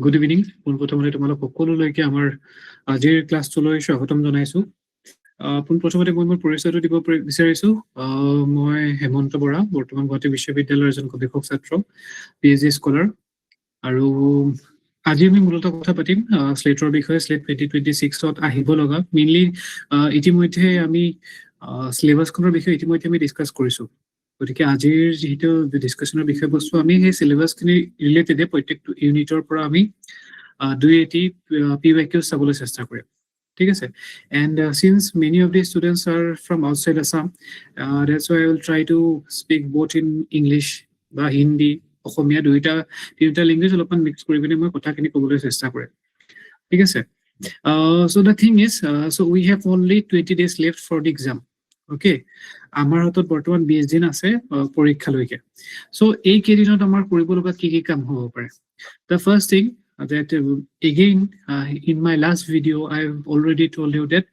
Good evening পোনপ্ৰথমতে তোমালোক সকলোলৈকে আমাৰ আজিৰ ক্লাছটোলৈ স্বাগতম জনাইছো পোনপ্ৰথমতে মই মোৰ পৰিচয়টো দিব বিচাৰিছো মই হেমন্ত বৰা বৰ্তমান গুৱাহাটী বিশ্ববিদ্যালয়ৰ এজন গৱেষক ছাত্ৰ পিএইচডি স্কলাৰ আৰু আজি আমি মূলতঃ কথা পাতিম স্লেটৰ বিষয়ে স্লেট 2026 ত আহিব লগা মেইনলি ইতিমধ্যে আমি সিলেবাসখনৰ বিষয়ে ইতিমধ্যে আমি ডিসকাস কৰিছো গতিকে আজিৰ যেহেতু ডিসকাশনৰ বিষয়বস্তু আমি সেই সিলেবাসখিনি ৰিলেটেড প্ৰত্যেকটো ইউনিটৰ পৰা আমি 280 PYQs চাবলৈ চেষ্টা কৰিম ঠিক আছে and since many of the students are from outside Assam that's why I will try to speak both in English বা হিন্দি অসমীয়া দুইটা তিনিটা ল্যাঙ্গুৱেজ অলপমান মিক্স কৰি কিনে মই কথাখিনি ক'বলৈ চেষ্টা কৰিম ঠিক আছে so the thing is so we have only 20 days left for the exam okay আমাৰ হাতত বৰ্তমান 20 দিন আছে পৰীক্ষালৈকে so এই কেইদিনত আমাৰ কৰিব লগা কি কি কাম হ'ব পাৰে the first thing that again in my last video I have already told you that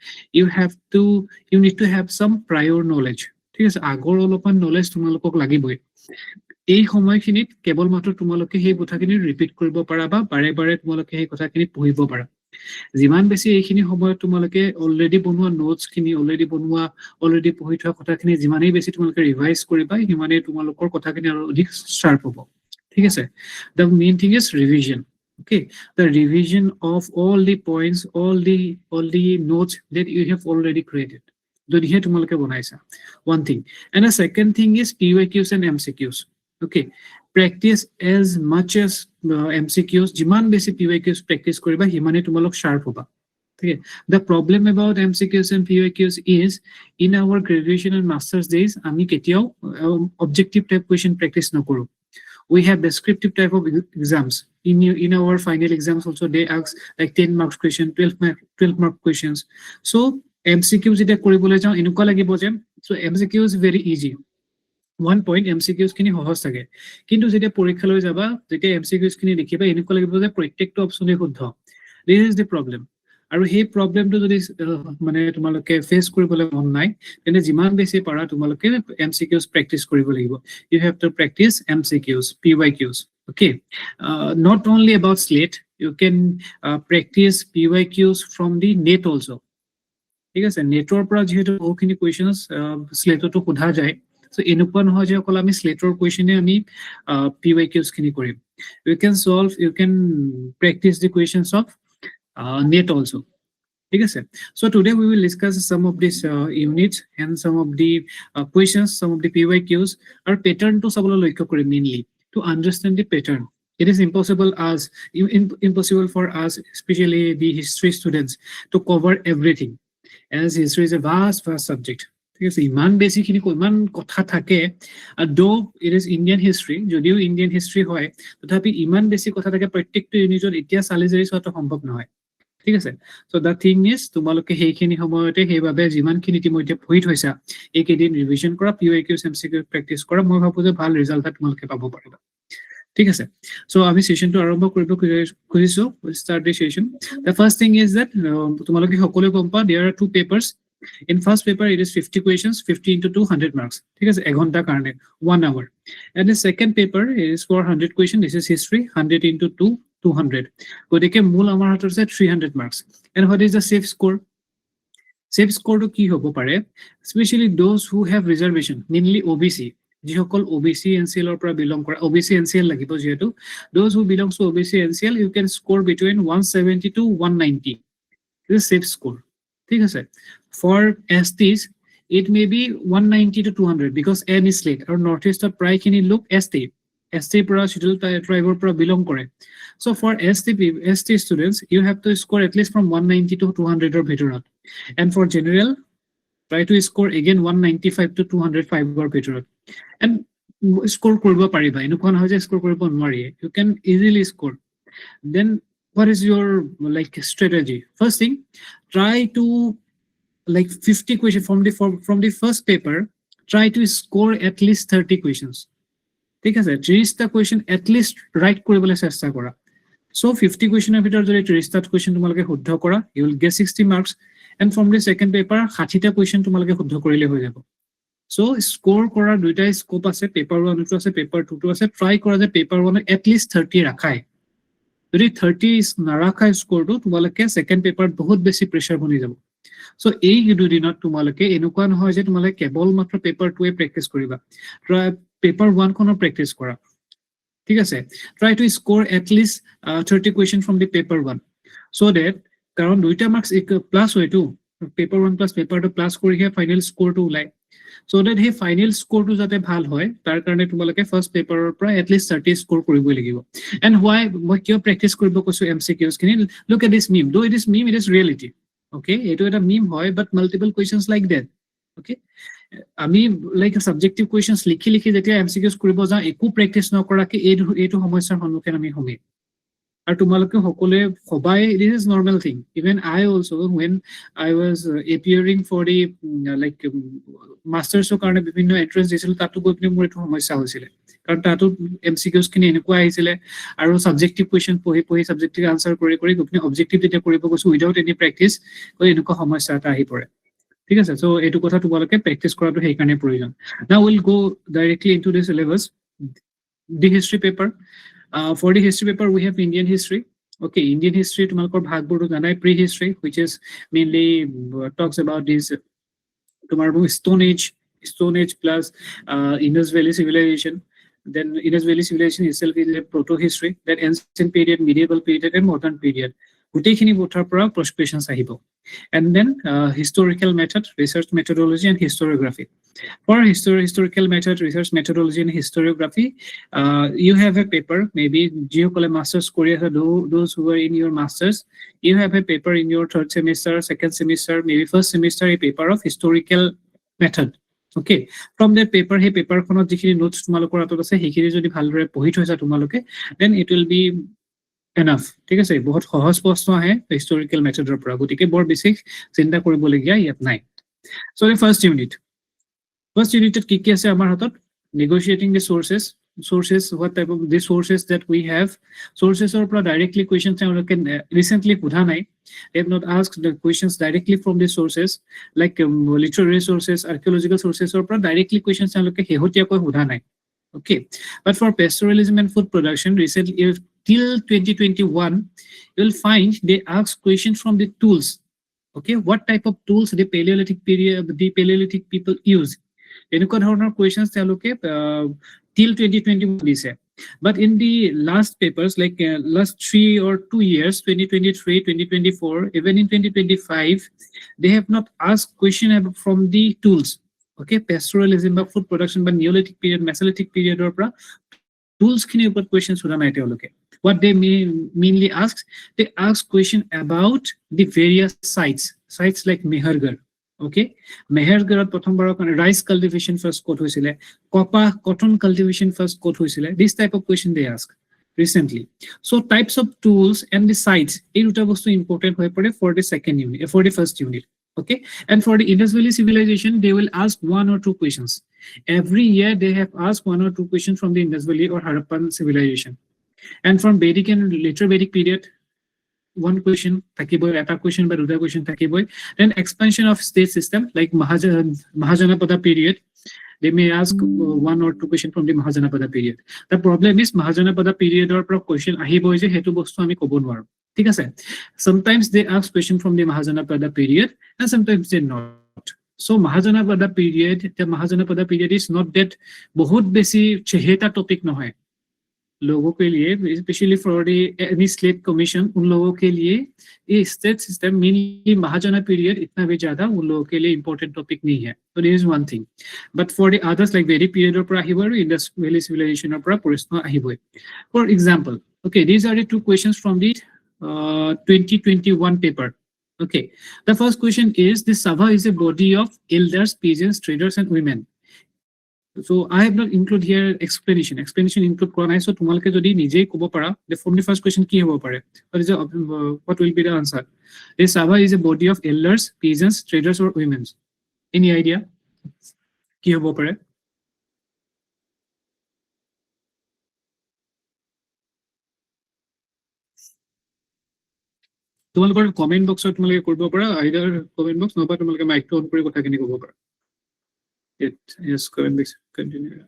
you need to have some prior knowledge ঠিক আছে আগৰ অলপমান knowledge তোমালোকক লাগিবই এই সময়খিনিত কেৱল মাত্ৰ তোমালোকে সেই কথাখিনি ৰিপিট কৰিব পাৰা বা বাৰে বাৰে তোমালোকে সেই কথাখিনি পঢ়িব পাৰা যিমান বেছি এইখিনি সময়ত তোমালোকে অলৰেডি বনোৱা নোটস খিনি অলৰেডি পঢ়ি থোৱা কথাখিনি যিমানেই বেছি তোমালোকে ৰিভাইজ কৰিবা সিমানেই তোমালোকৰ কথাখিনি আৰু অধিক শাৰ্প হ'ব ঠিক আছে the main thing is revision okay the revision of all the points all the notes that you have already created যদিহে তোমালোকে বনাইছা one thing and the second thing is PYQs and MCQs okay practice as much as MCQs jiman basi PYQs practice koriba himane tumalok sharp hoba okay the problem about MCQs and PYQs is in our graduation and masters days ami ketiao objective type question practice nakoru we have descriptive type of exams in our final exams also they ask like 10 marks question 12 mark questions so MCQs ite koribole jao enuka lagibo je so MCQs very easy one point MCQs খিনি সহজ থাকে কিন্তু যেতিয়া পৰীক্ষালৈ যাবা যেতিয়া MCQs খিনি দেখিবা এনেকুৱা লাগিব যে প্ৰত্যেকটো অপচনে শুদ্ধ this is the problem আৰু সেই প্ৰবলেমটো যদি মানে তোমালোকে ফেস কৰিবলৈ মন নাই তেনে যিমান বেছি পাৰা তোমালোকে MCQs প্ৰেক্টিস কৰিব লাগিব you have to practice MCQs PYQs okay not only about slate you can practice PYQs from the net also ঠিক আছে নেটৰ পৰা যেহেতু বহুখিনি কোৱেশ্চনস স্লেটতো সোধা যায় so এনেকুৱা নহয় যে অকল আমি স্লেটৰ কোৱেশ্চনে আমি PYQs খিনি কৰিম you can practice the questions of net also ঠিক আছে so today we will discuss some of these units and some of the questions some of the PYQs our pattern to sabolo লক্ষ্য কৰি mainly to understand the pattern it is impossible for us especially the history students to cover everything as history is a vast subject ঠিক আছে ইমান বেসিকখিনি ইমান কথা থাকে though it is Indian history যদিও Indian history হয় তথাপি ইমান বেছি কথা থাকে প্ৰত্যেকটো ইউনিটত এতিয়া সালিজাৰি সটো সম্ভৱ নহয় ঠিক আছে so the thing is তোমালোকে হেইখিনি সময়তে হেইভাবে যিমানখিনি ইতিমধ্যে পঢ়ি থৈছা এইকেদিন ৰিভিজন কৰা PYQs MCQ প্ৰেক্টিস কৰা মই ভাবো যে ভাল ৰিজাল্ট তোমালোকে পাব পাৰিবা ঠিক আছে so আমি সেশনটো আৰম্ভ কৰিব খুজিছো start the session the first thing is that তোমালোকে সকলো গম পা there are two papers in first paper it is 50 questions 50 into 200 marks ঠিক আছে 1 ঘন্টা কারণে 1 hour and the second paper is 400 question this is history 100 into 200 গতিকে মূল আমাৰ হাতত আছে 300 marks and what is the safe score to কি হ'ব পাৰে especially those who have reservation mainly OBC যিসকল OBC NCL ৰ পৰা belong কৰা OBC NCL লাগিব যেহেতু those who belongs to OBC NCL you can score between 170 to 190 this is safe score ঠিক আছে for STs it may be 190 to 200 because NE-SLET or northeast of প্ৰায় খিনি লোক ST পৰা scheduled tribe পৰা belong কৰে so for ST students you have to score at least from 190 to 200 or ভিতৰত and for general try to score again 195 to 205 or ভিতৰত and score কৰিব পাৰিবা এনেকুৱা নহয় যে score কৰিব নোৱাৰি you can easily score then what is your like strategy first thing try to like 50 questions from the first paper try to score at least 30 questions ঠিক আছে 30টা question at least write কৰিবলৈ চেষ্টা কৰা so 50 question এৰ ভিতৰত যদি 30টা question তোমালোকে শুদ্ধ কৰা you will get 60 marks and from the second paper 60টা question তোমালোকে শুদ্ধ কৰিলে হৈ যাব so score কৰা দুইটা scope আছে paper 1 টো আছে paper 2 টো আছে try কৰা যে paper 1 at least 30 ৰাখাই যদি 30 নাৰাখা স্কোৰটো তোমালোকে সেকেন্ড পেপাৰত বহুত বেছি প্ৰেছাৰ বনি যাব সো এই দুদিনত তোমালোকে এনেকুৱা নহয় যে তোমালোকে কেৱল মাত্ৰ পেপাৰ 2 প্ৰেক্টিছ কৰিবা পেপাৰ 1 খনৰ প্ৰেক্টিছ কৰা ঠিক আছে try to score at least 30 question from the paper 1 so that কাৰণ দুইটা মার্কস প্লাস হয়তো পেপার 1 প্লাস পেপার 2 প্লাস কৰিহে ফাইনাল স্কোৰটো ওলাই so that he final score to যাতে ভাল হয় তাৰ কাৰণে তোমালোকে ফাৰ্স্ট পেপাৰৰ পৰা at least 30 স্কোৰ কৰিবই লাগিব and why মই কিয় প্ৰেক্টিছ কৰিব কৈছো MCQs খিনি look at this meme though it is meme it is reality okay এইটো এটা meme হয় but multiple questions like that okay আমি লাইক সাবজেক্টিভ কোৱেশ্চনছ লিখি লিখি যেতিয়া MCQs কৰিব যাওঁ একো প্ৰেক্টিছ নকৰাকে এইটো সমস্যাৰ সন্মুখীন আমি হ'মেই আৰু তোমালোকে সকলোৱে সবাই this is normal thing even I also when I was appearing for the masters কাৰণে বিভিন্ন এন্ট্ৰেন্স দিছিল তাতো গৈ পিনে মোৰ এইটো সমস্যা হৈছিল কাৰণ তাতো MCQs খিনি এনেকুৱা আহিছিল আৰু সাবজেক্টিভ কোৱেশ্চন পঢ়ি সাবজেক্টিভ আনসাৰ কৰি গৈ অবজেক্টিভ যেতিয়া কৰিব গৈছো উইদাউট এনি প্ৰেক্টিছ এনেকুৱা সমস্যা এটা আহি পৰে ঠিক আছে সো এইটো কথা তোমালোকে প্ৰেক্টিছ কৰাটো সেই কাৰণে প্ৰয়োজন now we'll go directly into the syllabus the history paper for the history paper we have Indian history okay Indian history তোমালোকৰ ভাগবোৰটো জানাই prehistory which is mainly talks about this তোমাৰ stone age plus Indus Valley civilization then Indus Valley civilization itself is a proto history that ancient period medieval period and modern period গোটেইখিনি বোথাৰ পৰা questions আহিব and then historical method research methodology and historiography for historical method research methodology and historiography you have a paper maybe geocole masters korea those who are in your masters you have a paper in your third semester second semester maybe first semester a paper of historical method okay from that paper he paper khonot jikhini notes tumalokor atot ase hekhini jodi bhaldore pohi thoisa tumaloke then it will be enough ঠিক আছে বহুত সহজ প্ৰশ্ন আহে historical মেথডৰ পৰা গতিকে বৰ বিশেষ চিন্তা কৰিবলগীয়া ইয়াত নাই সো the first unit কি আছে আমাৰ হাতত negotiating the sources what type of the sources that we have sources or পৰা directly questions তেওঁলোকে recently সোধা নাই they have not asked the questions directly from the sources like literary sources archaeological sources or পৰা directly questions তেওঁলোকে হেহতিয়াকৈ সোধা নাই okay but for pastoralism and food production recently till 2021 you'll find they ask questions from the tools okay what type of tools the Paleolithic people use এনেকুৱা ধৰণৰ questions তেওঁলোকে till 2021 দিছে but in the last papers like last 3 or 2 years 2023 2024 even in 2025 they have not asked question from the tools okay pastoralism বা food production বা Neolithic period Mesolithic period or পৰা tools khini upor questions sudha nai teoloke what they mainly they ask question about the various sites like Mehergarh okay Mehergarh prothom bar rice cultivation first kot hoisile cotton cultivation first kot hoisile this type of question they ask recently so types of tools and the sites ei duta bostu important hoy pore for the second unit for the first unit okay and for the Indus Valley civilization they will ask 1 or 2 questions every year they have asked 1 or 2 questions from the Indus Valley or Harappan civilization and from Vedic and later Vedic period one question থাকিবই এটা question বা দুটা question থাকিবই then expansion of state system like Mahajanapada period they may ask 1 or 2 question from the Mahajanapada period the problem is Mahajanapada period or question আহিবই যে হেতু বস্তু আমি কব নোৱাৰো ঠিক আছে sometimes they ask question from the Mahajanapada period and sometimes they not so Mahajanapada period the Mahajanapada period is not that बहुत बेसी चहेता टॉपिक নহয় लोगों के लिए specially for the NE-SLET commission उन लोगों के लिए ये स्टेट सिस्टम मेनली महाजन पीरियड इतना भी ज्यादा उन लोगों के लिए इंपॉर्टेंट टॉपिक नहीं है तो this is one thing but for the others like very period पर আহিবই इंडस वैली सिविलाइजेशन पर प्रश्न আহিবই for example okay these are the two questions from the 2021 paper okay the first question is the Sabha is a body of elders peasants traders and women so I have not include here explanation include কৰা নাই so তোমালকে যদি নিজে কব পাৰা the from the first question কি হ'ব পাৰে what will be the answer the Sabha is a body of elders peasants traders or women any idea কি হ'ব পাৰে তোমালোকৰ কমেন্ট বক্সত তোমালোকে কৰিব পাৰা আইদাৰ কমেন্ট বক্স নবা তোমালোকে মাইক অন কৰি কথাখিনি ক'ব পাৰা yes comment box continue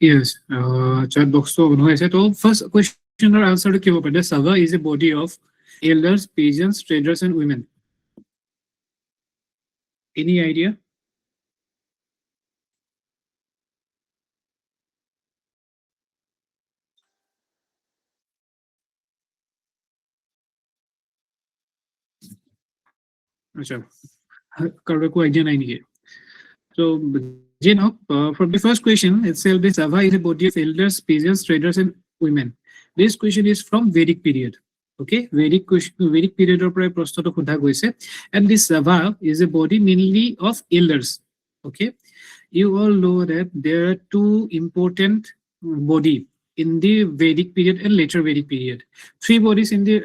Yes, chat box to on hoise. So first question or answer to give up. The Sava is a body of elders, peasants, traders, and women. Any idea? Acha. Karu ko idea nahi hai. So, Jane, from the first question itself, the Sava is a body of elders, peasants, traders, and women. This question is from Vedic period. Okay, Vedic question, Vedic period or prosto to khudha goise. And this Sava is a body mainly of elders. Okay, you all know that there are two important body in the Vedic period and later Vedic period. Three bodies in the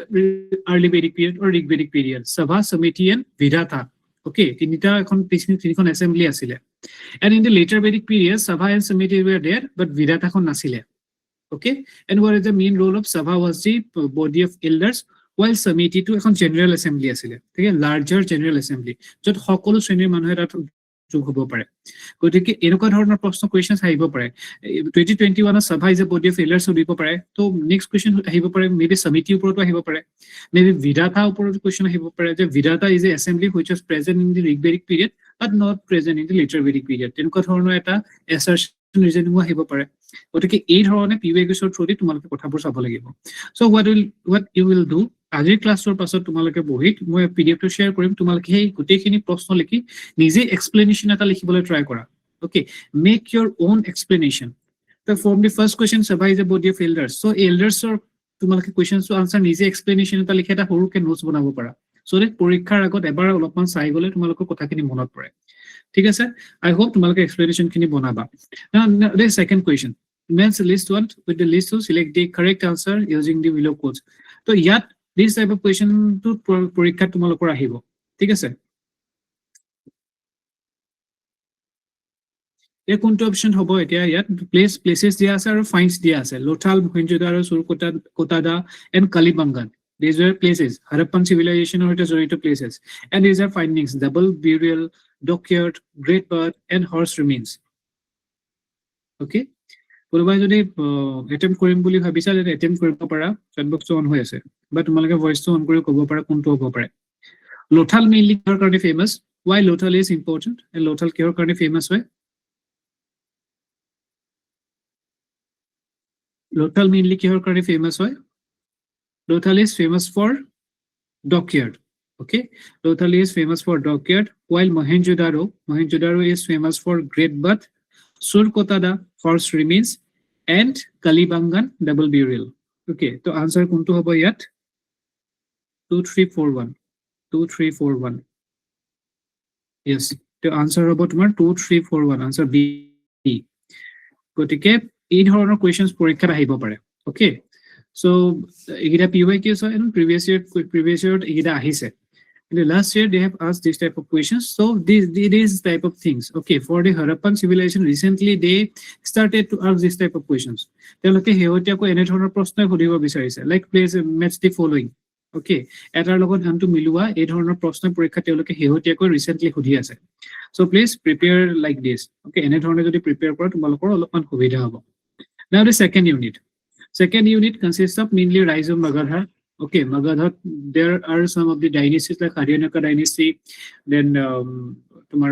early Vedic period or Rig Vedic period: Sabha, Samiti, and Vidhata. Okay, তিনিটা এখন তিনিখন assembly আছিলে. And in the later Vedic period, Sabha and Samiti were there, but Vidhata এখন নাছিলে. Okay, and what is the main role of Sabha was the body of elders, while Samiti to এখন general assembly আছিলে. ঠিক আছে, larger general assembly, য'ত সকলো শ্ৰেণীৰ মানুহে তাত যোগ হ'ব পাৰে। গতিকে এনেকুৱা ধৰণৰ প্ৰশ্ন কুৱেশ্যনছ আহিব পাৰে। 2021 সভা ইজ এ বডি অফ এলাৰ্ছ সুধিব পাৰে। তো নেক্সট কুৱেশ্যন আহিব পাৰে, মেবি সমিতিৰ ওপৰতো আহিব পাৰে, মেবি বিধাতা ওপৰত কুৱেশ্যন আহিব পাৰে যে Vidatha is a assembly which was present in the Rigvedic period but not present in the later Vedic period. তেনেকুৱা ধৰণৰ এটা এছাৰশ্যন ৰিজনিঙো আহিব পাৰে। গতিকে এই ধৰণে পিউএকিউছৰ থ্ৰুদি তোমালোকে কথাবোৰ চাব লাগিব। চ' হোৱাট ইউ উইল ডু, আজিৰ ক্লাছৰ পাছত তোমালোকে বহিত মই পিডিএফটো শ্বেয়াৰ কৰিম, তোমালোকে সেই গোটেইখিনি প্ৰশ্ন লিখি নিজে এক্সপ্লেনেশ্যন এটা লিখিবলৈ ট্ৰাই কৰা। Okay, make your own explanation. So from the first question, Sabha is a body of elders. So elders or তোমালোকে questions to answer নিজে explanation এটা লিখি এটা সৰুকে নোটছ বনাব পাৰা। So that পৰীক্ষাৰ আগত এবাৰ অলপমান চাই গ'লে তোমালোকৰ কথাখিনি মনত পৰে। ঠিক আছে, I hope তোমালোকে explanation খিনি বনাবা। Now the second question, men's list one with the list to select the correct answer using the below codes. So ইয়াত this type of question to পৰীক্ষাত তোমালোকৰ আহিব। ঠিক আছে, এই কোনটো অপশ্যন হ'ব এতিয়া? ইয়াত প্লেচেছ দিয়া আছে আৰু ফাইন্ডছ দিয়া আছে। Lothal, Mohenjodaro, Surkotada and Kalibangan, these were places, Harappan civilization সৈতে জড়িত places, and these are findings: double burial, dockyard, great birth, and horse remains. Okay, কোনোবাই যদি এটেম্প কৰিম বুলি ভাবিছা তেতিয়া এটেম্প কৰিব পাৰা, চেট বক্সটো অন হৈ আছে, বা তোমালোকে ভইচটো অন কৰি ক'ব পাৰা কোনটো হ'ব পাৰে। লোথাল মেইনলি কিহৰ কাৰণে famous? Why Lothal is important and Lothal কিহৰ কাৰণে ফেমাছ হয়? Lothal mainly কিহৰ কাৰণে ফেমাছ হয়? Lothal is famous for dockyard. Okay, Lothal is famous for dockyard, while Mohenjo-daro is famous for great bath, Surkotada horse remains, and Kalibangan double burial. Okay, তো answer কোনটো হ'ব ইয়াত? 2341, 2341. Yes, the answer হ'ব তোমাৰ 2341, answer B. গতিকে এই ধৰণৰ questions পৰীক্ষাত আহিব পাৰে। Okay, so এইকেইটা PYQs হয়, and previous year এইকেইটা আহিছে। In the last year they have asked this type of questions, so these type of things. Okay, for the Harappan civilization recently they started to ask this type of questions. তেওঁলোকে শেহতীয়াকৈ এনে ধৰণৰ প্ৰশ্ন সুধিব বিচাৰিছে, like please match the following. Okay, এটাৰ লগত আনটো মিলোৱা এই ধৰণৰ প্ৰশ্ন পৰীক্ষা তেওঁলোকে শেহতীয়াকৈ ৰিসেন্টলি সুধি আছে। So please prepare like this. Okay, এনে ধৰণে যদি প্ৰিপেয়াৰ কৰা তোমালোকৰ অলপমান সুবিধা হ'ব। Now the second unit. Second unit consists of mainly rise of Magadha. Okay, Magadha, there are some of the dynasties like Haryanaka dynasty, then tomar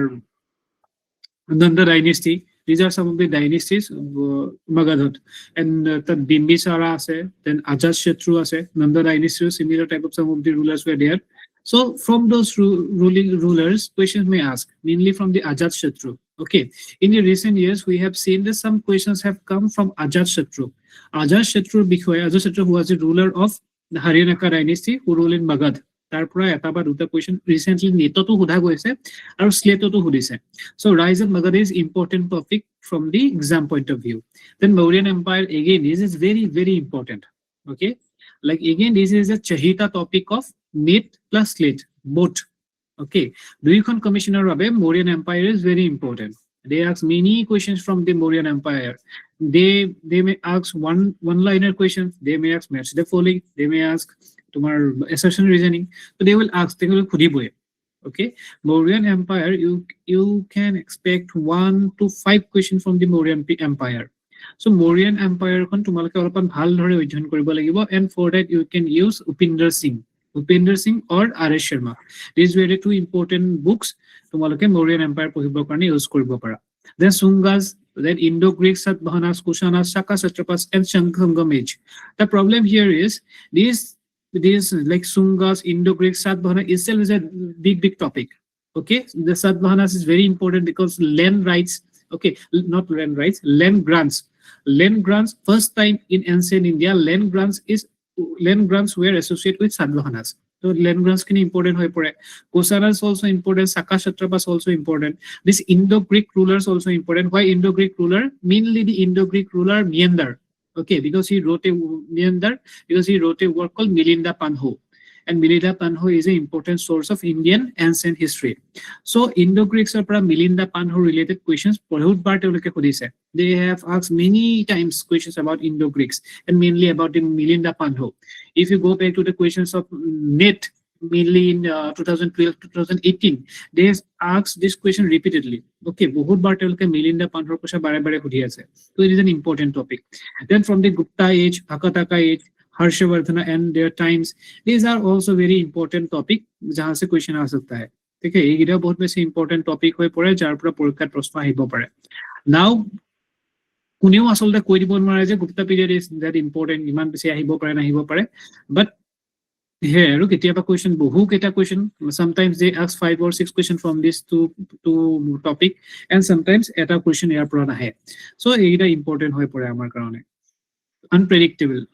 Nanda dynasty. These are some of the dynasties of Magadha. And the Bimbisara ase, then Ajatashatru ase, Nanda dynasty, similar type of some of the rulers were there. So from those ruling rulers, questions may ask, mainly from the Ajatashatru. Okay, in the recent years, we have seen that some questions have come from Ajatashatru. Ajatashatru Bikhoy, Ajatashatru who was the ruler of the Haryanaka dynasty, who ruled in Magadha. তাৰ পৰা এটা বা দুটা question recently নেটতো সোধা গৈছে আৰু স্লেটতো সুধিছে। So rise of Magadha is important topic from the exam point of view. Then Mauryan Empire, again, this is very, very important. Okay, like again, this is a chahita topic of NET plus slate, both. Okay, দুইখন কমিশনৰ বাবে Mauryan Empire is very important. They ask many questions from the Mauryan Empire. They may ask one-liner questions. They may ask match the following. They may ask তোমার assertion reasoning. So they will ask, they will খুদিবয়ে. Okay, Mauryan Empire, you can expect 1 to 5 questions from the Mauryan Empire. So Mauryan Empire kon tumalake olopan bhal dhore অধ্যয়ন কৰিব লাগিব, and for that you can use Upinder Singh or R.S. Sharma. These were the two important books tumalake Mauryan Empire পঢ়িবৰ কাৰণে use কৰিব পাৰা. Then Sungas, then Indo-Greek, Satavahanas, Kushanas, Shaka Satrapas, and Sangam age. The problem here is these like Sungas, Indo-Greek, Satvahana itself is a big topic. Okay, the Satvavahanas is very important because land rights, okay, not land rights, land grants. Land grants, first time in ancient India, land grants were associated with Satvavahanas. So land grants can important hoy pore. Kusanas also important, Saka Satrapas also important. This Indo-Greek rulers also important. Why Indo-Greek ruler? Mainly the Indo-Greek ruler Menander. Okay, because he wrote a work called Milinda Panho. And Milinda Panho is an important source of Indian ancient history. So Indo-Greeks are para Milinda Panho related questions. They have asked many times questions about Indo-Greeks and mainly about the Milinda Panho. If you go back to the questions of NET, mainly in 2012-2018, they have asked this question repeatedly. Okay, bahut bar Milinda Panho question bare khudi ase. So it is an important topic. Then from the Gupta age, Bhakataka age, Harshavardhana and their times, these are also very important topic jahan se question aa sakta hai. Okay, ye gida bahut beshi important topic hoy pore jar pura porikhat proshno ahibo pare. Now kuneo asolta koi dibo nare je Gupta period is that important, iman beshi ahibo pare na ahibo pare, but here ketiaba question bohu keta question, sometimes they ask 5 or 6 question from this to topic, and sometimes eta question air pura nahe. So ye gida important hoy pore amar karone, unpredictable.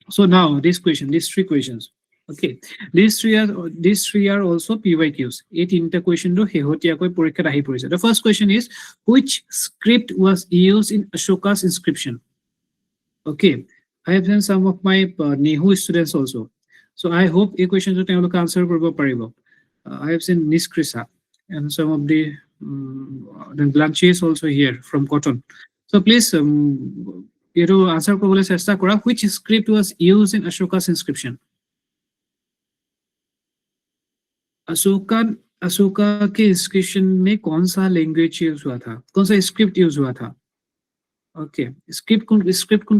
So now these three questions, okay, these three are also PYQs. It inter question do hehotia koi porikhat ahi porise. The first question is, which script was used in Ashoka's inscription? Okay, I have seen some of my Nehu students also, so I hope a question to tell answer koribo paribo. I have seen Niskrisa and some of the Blanche is also here from Cotton. So please you answer kobole chesta kora, which script was used in Ashoka's inscription? Ashoka के inscription में कौन सा language use हुआ था, कौन सा script use हुआ था? ओके, स्क्रिप्ट कौन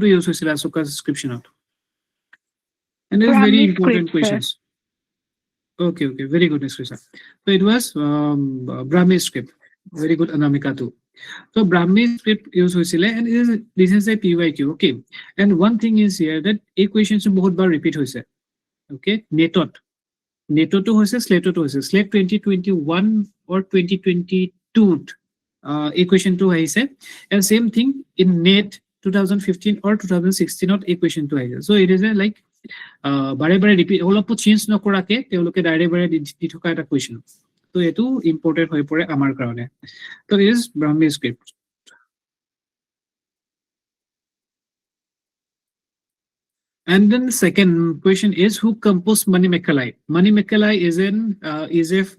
यूज हुआ Ashoka inscription of? And it is very important questions. Okay, very good, Niskrisa. So it was Brahmi script. Very good, Anamika too. So Brahmi script use hoisile, and this is a PYQ. Okay, and one thing is here that a question se bahut bar repeat hoise. Okay, netot to hoise, SLET to hoise, SLET 2021 or 2022 a question to hoise, and same thing in NET 2015 or 2016 not a question to hoise. So it is a like bare repeat all change nokorake teoloke bare di thoka eta question. So etu important hoy pore amar karone. So it is Brahmi script. And then the second question is, who composed Manimekalai? Manimekalai is a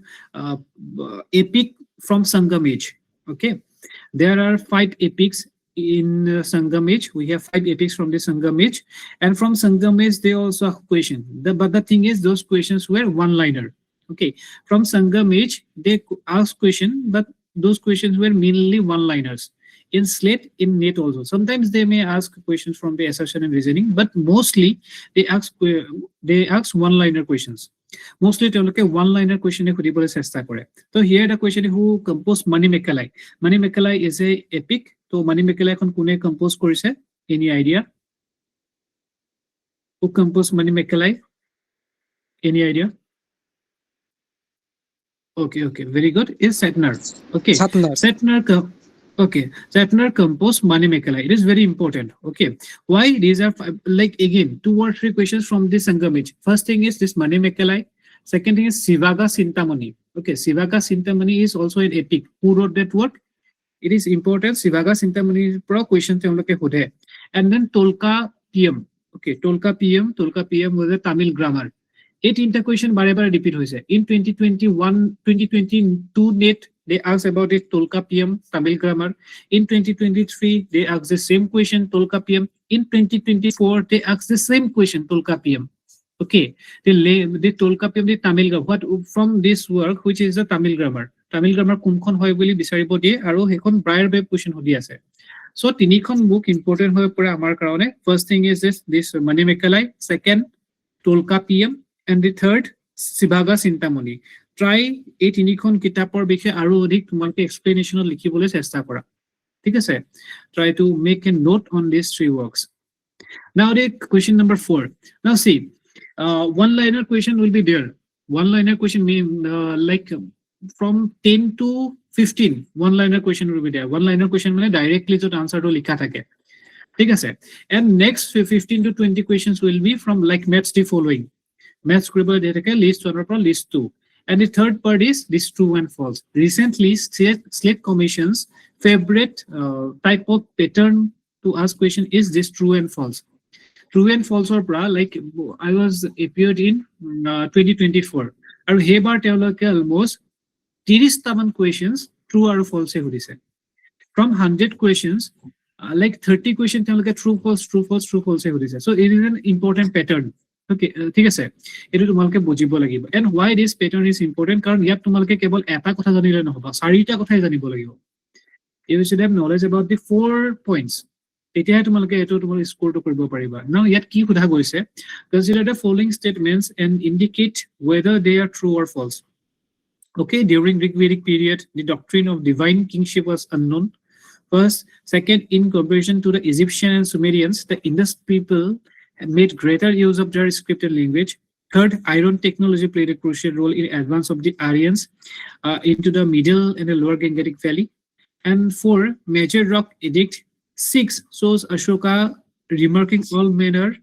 epic from Sangam age. Okay, there are 5 epics in Sangam age. We have 5 epics from the Sangam age, and from Sangam age they also have question. But the thing is, those questions were one-liner. Okay, from Sangam age they ask question, but those questions were mainly one-liners. In SLET, in NET also, sometimes they may ask questions from the assertion and reasoning, but mostly they ask one-liner questions. Mostly they look at one-liner question. So here the question is, who composed Manimekalai? Manimekalai is a epic. So Manimekalai kon kune compose korise? Any idea? Who composed Manimekalai? Any idea? Okay, very good. Is Setnar. Okay, Setnar composed Manimekalai. It is very important. Okay, why? These are like again 2 or 3 questions from this Sangam age. First thing is this Manimekalai. Second thing is Sivaga Sintamani. Okay, Sivaga Sintamani is also an epic. Who wrote that work? It is important. Sivaga Sintamani pro question te hum log ke hode. And then Tolka PM. Okay, Tolka PM was a Tamil grammar. 8 inter question bare repeat hoise. In 2022 NET they asked about it, Tolka PM Tamil grammar. In 2023 they asked the same question, Tolka PM. In 2024 they asked the same question, Tolka PM. Okay, the Tolka PM the Tamil grammar. What from this work, which is the Tamil grammar? Tamil grammar kunkhon hoy boli bisaribo die aru hekhon briar web question hodi ase. So তিনিখন book important হৈ পৰে আমাৰ কাৰণে. First thing is this Manimekalai, second Tolka PM, and the third Sibaga Sintamoni. Try এই তিনিখন কিতাপৰ বিষয়ে আৰু অধিক তোমালোকে এক্সপ্লেনেশ্যনত লিখিবলৈ চেষ্টা কৰা, ঠিক আছে? Try to make a note on these three works. Now the question number 4. Now see, one-liner question will be there. One-liner question mean like from 10 to 15 one-liner question will be there. One-liner question means directly to answer to likha thake, ঠিক আছে? And next 15 to 20 questions will be from like maths the following. Maths scribble দিয়ে থাকে list 1 or list 2. And the third part is this true and false. Recently, SLET Commission's favorite type of pattern to ask question is this true and false. True and false or like I was appeared in 2024. And hebar teoloke almost 30 questions true or false hudise. From 100 questions, like 30 questions teoloke true false hudise. So it is an important pattern. Okay, ঠিক আছে, এটো তোমালকে বুজিব লাগিব। And why this pattern is important? কাৰণ ইয়াত তোমালকে কেৱল এটা কথা জানিলে নহব, চাৰিটা কথাই জানিব লাগিব। You should have knowledge about the 4 points. তেতিয়াহে তোমালকে এটো তোমাৰ স্কোৰটো কৰিব পাৰিবা। Now ইয়াত কি সোধা গৈছে? Consider the following statements and indicate whether they are true or false. Okay, during Rig-Vedic period, the doctrine of divine kingship was unknown. First, second, in comparison to the Egyptian and Sumerians, the Indus people made greater use of their scripted language. Third, iron technology played a crucial role in advance of the Aryans into the middle and the lower Gangetic Valley. And 4, major rock edict 6 shows Ashoka remarking all men are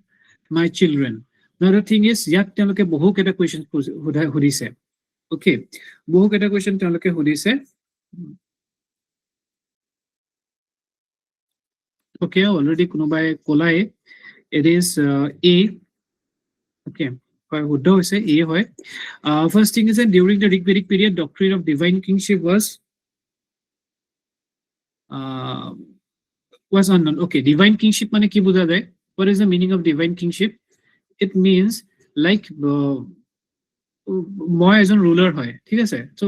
my children. Another thing is, yat teloke bohu keta question hudise. Okay, bohu keta question teloke hudise. Okay, already kunobai kolai. It is A. Okay, A hoy. First thing is that during the Rig-Vedic period, doctrine of divine kingship was unknown. Okay, divine kingship mane ki buja jay? What is the meaning of divine kingship? It means like moi as a ruler hoy, ঠিক আছে? So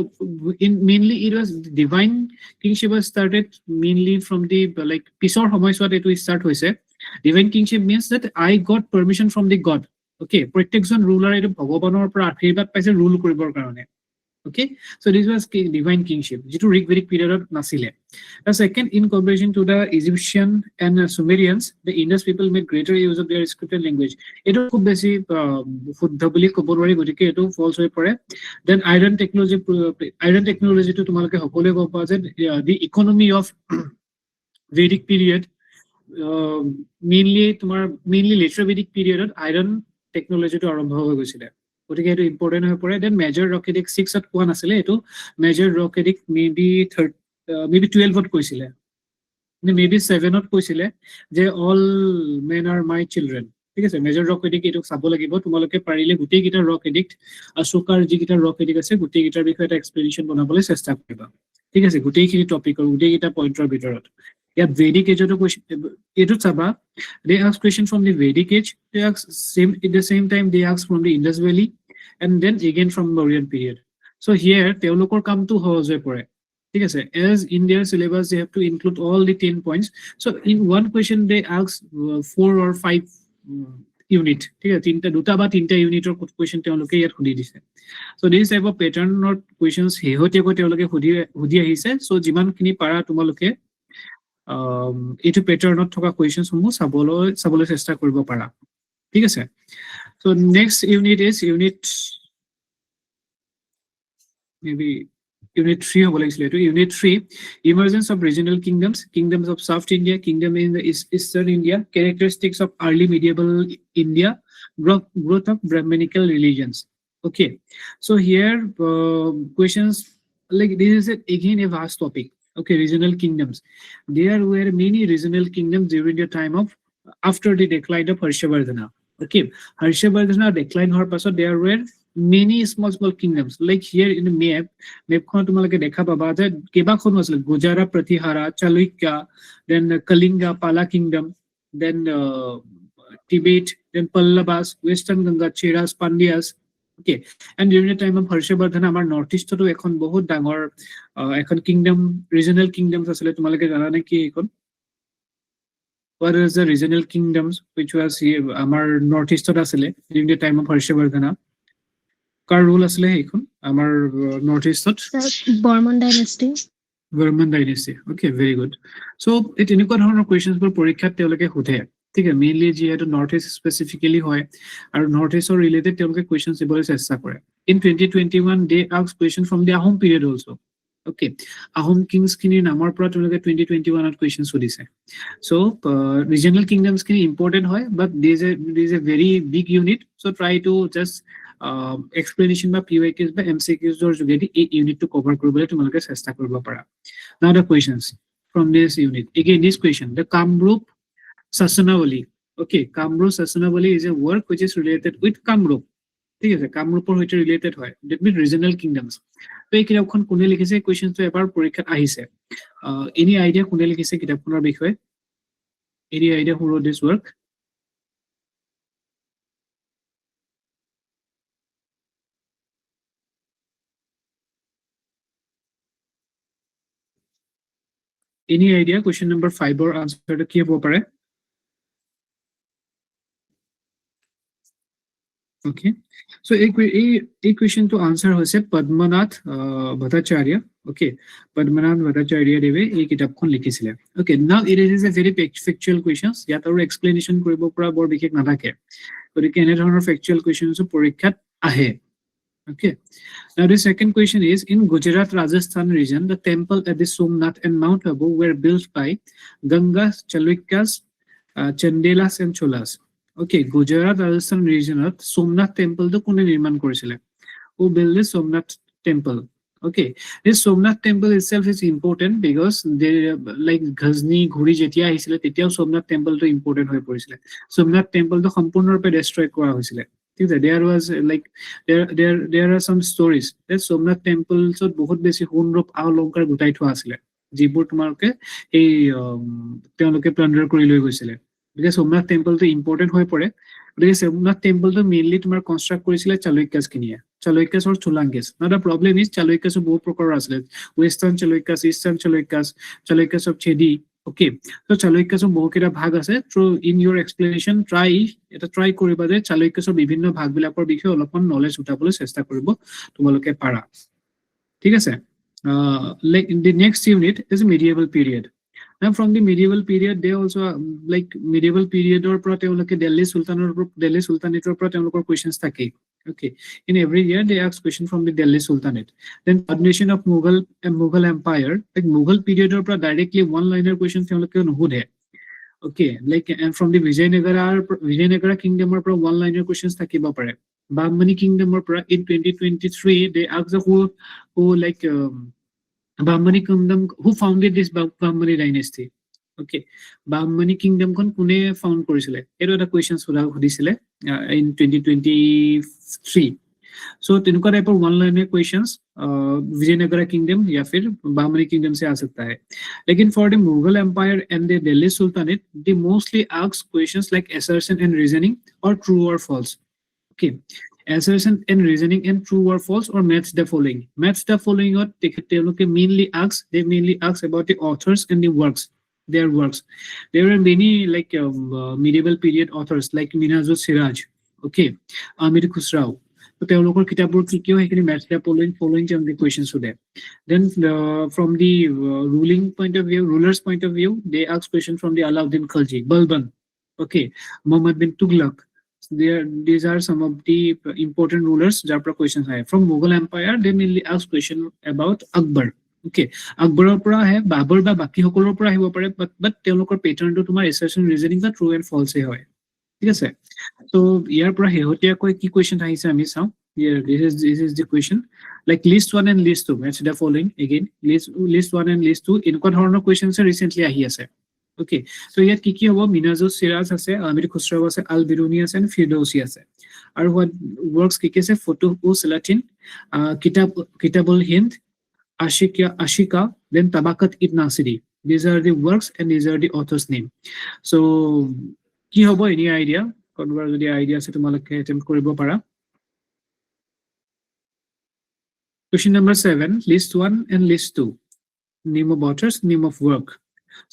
in mainly it was divine kingship was started mainly from the like pisor homoiswat etu start hoise. Divine kingship means that I got permission from the God. Okay, protection ruler etu bhagovanor pora akhirbat paise rule koribor karone. Okay, so this was divine kingship jitu Rig-Vedic period nasile. The second, in comparison to the Egyptian and Sumerians, the Indus people made greater use of their scripted language. Etu khub beshi shuddha boli kobo nwari, gotike etu false hoy pore. Then iron technology to tumalke hokole go pa je the economy of Vedic period mainly later Vedic period iron technology to arambha hoy goisile, gotike etu important hoy pore. Then major rock edict 6 at 1 asile, etu major rock edict maybe 12 ot koisile, maybe 7 ot koisile je all men are my children, ঠিক আছে? Major ৰক addict এটো চাব লাগিব, তোমালোকে পাৰিলে গোটেই গিটা ৰক addict অশোকাৰ যি গিটা ৰক এডিক্ট আছে গোটেই গিটাৰ বিষয়ে এটা এক্সপ্লেনেশ্যন বনাবলৈ চেষ্টা কৰিবা, ঠিক আছে? গোটেইখিনি টপিকৰ গোটেই গিটা পইণ্টৰ ভিতৰত ইয়াত ভেদিক এজটো কোৱেশ্চন এটো চাবা, they ask question from the Vedic age, they ask same at the same time they ask from the Indus Valley and then again from Mauryan period. So here তেওঁলোকৰ কামটো সহজ হৈ পৰে, ঠিক আছে? As in their syllabus they have to include all the 10 points. So in one question they ask 4 or 5 unit, ঠিক আছে? দুটা বা তিনটা ইউনিটৰ কোৱেশ্চন তেওঁলোকে ইয়াত খুলি দিছে। So this type of pattern of questions হেহতিয়াকৈ তেওঁলোকে খুদি আহিছে। So যিমানখিনি পাৰা তোমালোকে এইটো পেটাৰ্ণত থকা কুৱেশ্যনছ সমূহ চাবলৈ চেষ্টা কৰিব পাৰা, ঠিক আছে? So next unit is unit maybe unit 3 হ'ব লাগিছিল এইটো। Unit 3, emergence of regional kingdoms of South India, kingdom in the Eastern India, characteristics of early medieval India, growth of Brahminical religions. Okay, so here questions like this is again a vast topic. Okay, regional kingdoms. There were many regional kingdoms during the time of after the decline of Harshavardhana. Okay, Harshavardhana decline hoar pasot there were many small kingdoms. Like here in the map khon tumalake dekha paba je keba khon asle Gujara, Pratihara, Chalukya, then Kalinga, Pala kingdom, then Tibet, then Pallavas, Western Ganga, Cheras, Pandyas. Okay, and during the time of Harshavardhana amar northeast to ekhon bahut dangor ekhon kingdom regional kingdoms asle tumalake jana ne ki ekhon what is the regional kingdoms which was our northeast asile during the time of Harshavardhana? Car rule asile ekhon our northeast Bormon dynasty. Burman dynasty. Okay, very good. So it এনেকুৱা ধৰণৰ questions বোৰ পৰীক্ষাত তেওঁলোকে সোধে ঠিক আছে mainly যিহেতু north ইষ্ট specifically হয় আৰু নৰ্থ ইষ্টৰ ৰিলেটেড তেওঁলোকে questions দিবলৈ চেষ্টা কৰে in 2021 they asked question from the Ahom period also. Okay, Ahom kings খিনিৰ নামৰ পৰা তেওঁলোকে 2021 ত questions সুধিছে. So regional kingdoms খিনি important হয় but there is a very big unit, so try to just explanation বা PYQs বা MCQs ৰ যোগেদি এই unit to cover কৰিবলৈ তোমালোকে চেষ্টা কৰিব পাৰা. Now the questions from this unit. Again, this question, the Kamrup Sasanavali. Okay, Kamrup Sasanavali is a work which is related with Kamrup. ঠিক আছে, কামৰূপৰ সৈতে ৰিলেটেড হয়, ডেট মিন ৰিজনেল কিংডমছ। তো এই কিতাপখন কোনে লিখিছে, কুৱেশ্যনটো এবাৰ পৰীক্ষাত আহিছে। এনি আইডিয়া কোনে লিখিছে কিতাপখনৰ বিষয়ে? এনি আইডিয়া হু ৰোট দিছ work? Any idea? Question number 5 or answer to কি হ'ব পাৰে? Okay, so a question to answer হৈছে Padmanath Bhattacharya. Okay, Padmanath Bhattacharya দেৱে এই কিতাপখন লিখিছিলে। Okay, now it is a very factual questions, ইয়াত আৰু explanation কৰিব পৰা বৰ বিশেষ নাথাকে, গতিকে এনে ধৰণৰ factual questions পৰীক্ষাত আহে। Okay, now the second question is, in Gujarat Rajasthan region, the temple at the Somnath and Mount Abu were built by Gangas, Chalukyas, Chandelas and Cholas. Okay, Gujarat Rajasthan region Somnath temple to kone nirman korisile? Who built this Somnath temple? Okay, this Somnath temple itself is important because they like Ghazni Ghuri jetia ahisile tetia Somnath temple to important hoy porisile. Somnath temple to সম্পূৰ্ণৰূপে destroy কৰা হৈছিলে। There was like there are some stories that Somnath temple so বহুত বেছি সোণ ৰূপ অলংকাৰ গুটাই থোৱা আছিলে যিবোৰ তোমালোকে এই তেওঁলোকে প্লান্ডাৰ কৰি লৈ গৈছিলে। Because Somnath temple to important হৈ পৰে, because Somnath temple to mainly তোমাৰ কনস্ট্ৰাক্ট কৰিছিলে চালুক্যাস খিনিয়ে, চালুক্যাস or Chulangas. Now the problem is চালুক্যাস বহু প্ৰকাৰৰ আছিলে, western চালুক্যাস, eastern চালুক্যাস, চালুক্যাস of Chedi. Okay, so চালুক্যাস বহু কেইটা ভাগ আছে। So in your explanation try কৰিবা যে চালুক্যাসৰ বিভিন্ন ভাগবিলাকৰ বিষয়ে অলপমান নলেজ উঠাবলৈ চেষ্টা কৰিব তোমালোকে পাৰা। ঠিক আছে, like the next unit is medieval period. Now from the medieval period they also like medieval period or pra teoloke Delhi Sultanate or pra teolokor questions thake. Okay, in every year they ask question from the Delhi Sultanate. Then coordination of Mughal Empire, like Mughal period or pra directly one liner question teoloke nuhudhe. Okay, like and from the Vijayanagara kingdom or pra one liner questions thakiba pare. Bahmani kingdom or pra in 2023 they ask the who like Bahmani kingdom, who founded this Bahmani dynasty? Okay, Bahmani kingdom kon kune found korisile? Ero eta questions sudisile in 2023. So tinukar type of one liner questions Vijayanagara kingdom ya fir Bahmani kingdom se aa sakta hai. Lekin for the Mughal Empire and the Delhi Sultanate, they mostly ask questions like assertion and reasoning or true or false. Okay, assertion and reasoning and true or false or match the following. Match the following or they mainly ask about the authors and the works, their works. There are many like medieval period authors like Minhajul Siraj, okay, Amir Khusrau. So তেওঁলোকৰ কিতাপবোৰ কি কি হয় match the following the questions today. Then from the rulers point of view, they ask questions from the Alauddin Khalji, Balban, okay, Muhammad bin Tughlaq. These are some of the important rulers japra questions hai. From Mughal Empire they mainly ask question about Akbar. Okay, Akbarer pora hai, Babur ba baki hokolor pora ahibo pare, but teolokor pattern to tumar assertion reasoning ba true and false he hoy. ঠিক আছে, so ইয়াৰ পৰা হেহতিয়াকৈ কি question আহিছে আমি চাওঁ। Here this is the question, like list 1 and list 2 match the following. Again list 1 and list 2 এনেকুৱা ধৰণৰ questions recently আহি আছে। Okay, so ইয়াত কি কি হ'ব? Minhajul Siraj আছে, Amir Khusrau আছে, Al-Biruni আছে and Firdausi আছে। আৰু what works কি কি আছে? Futuh Salatin, Kitabul Hind, Ashika, then Tabakat ibn Nasiri. These are the works and these are the author's name. So কি হ'ব? Any idea? কোনোবাৰ যদি আইডিয়া আছে তোমালোকে attempt কৰিব পাৰা। Question number 7, list 1 and list 2. Name of authors, name of work.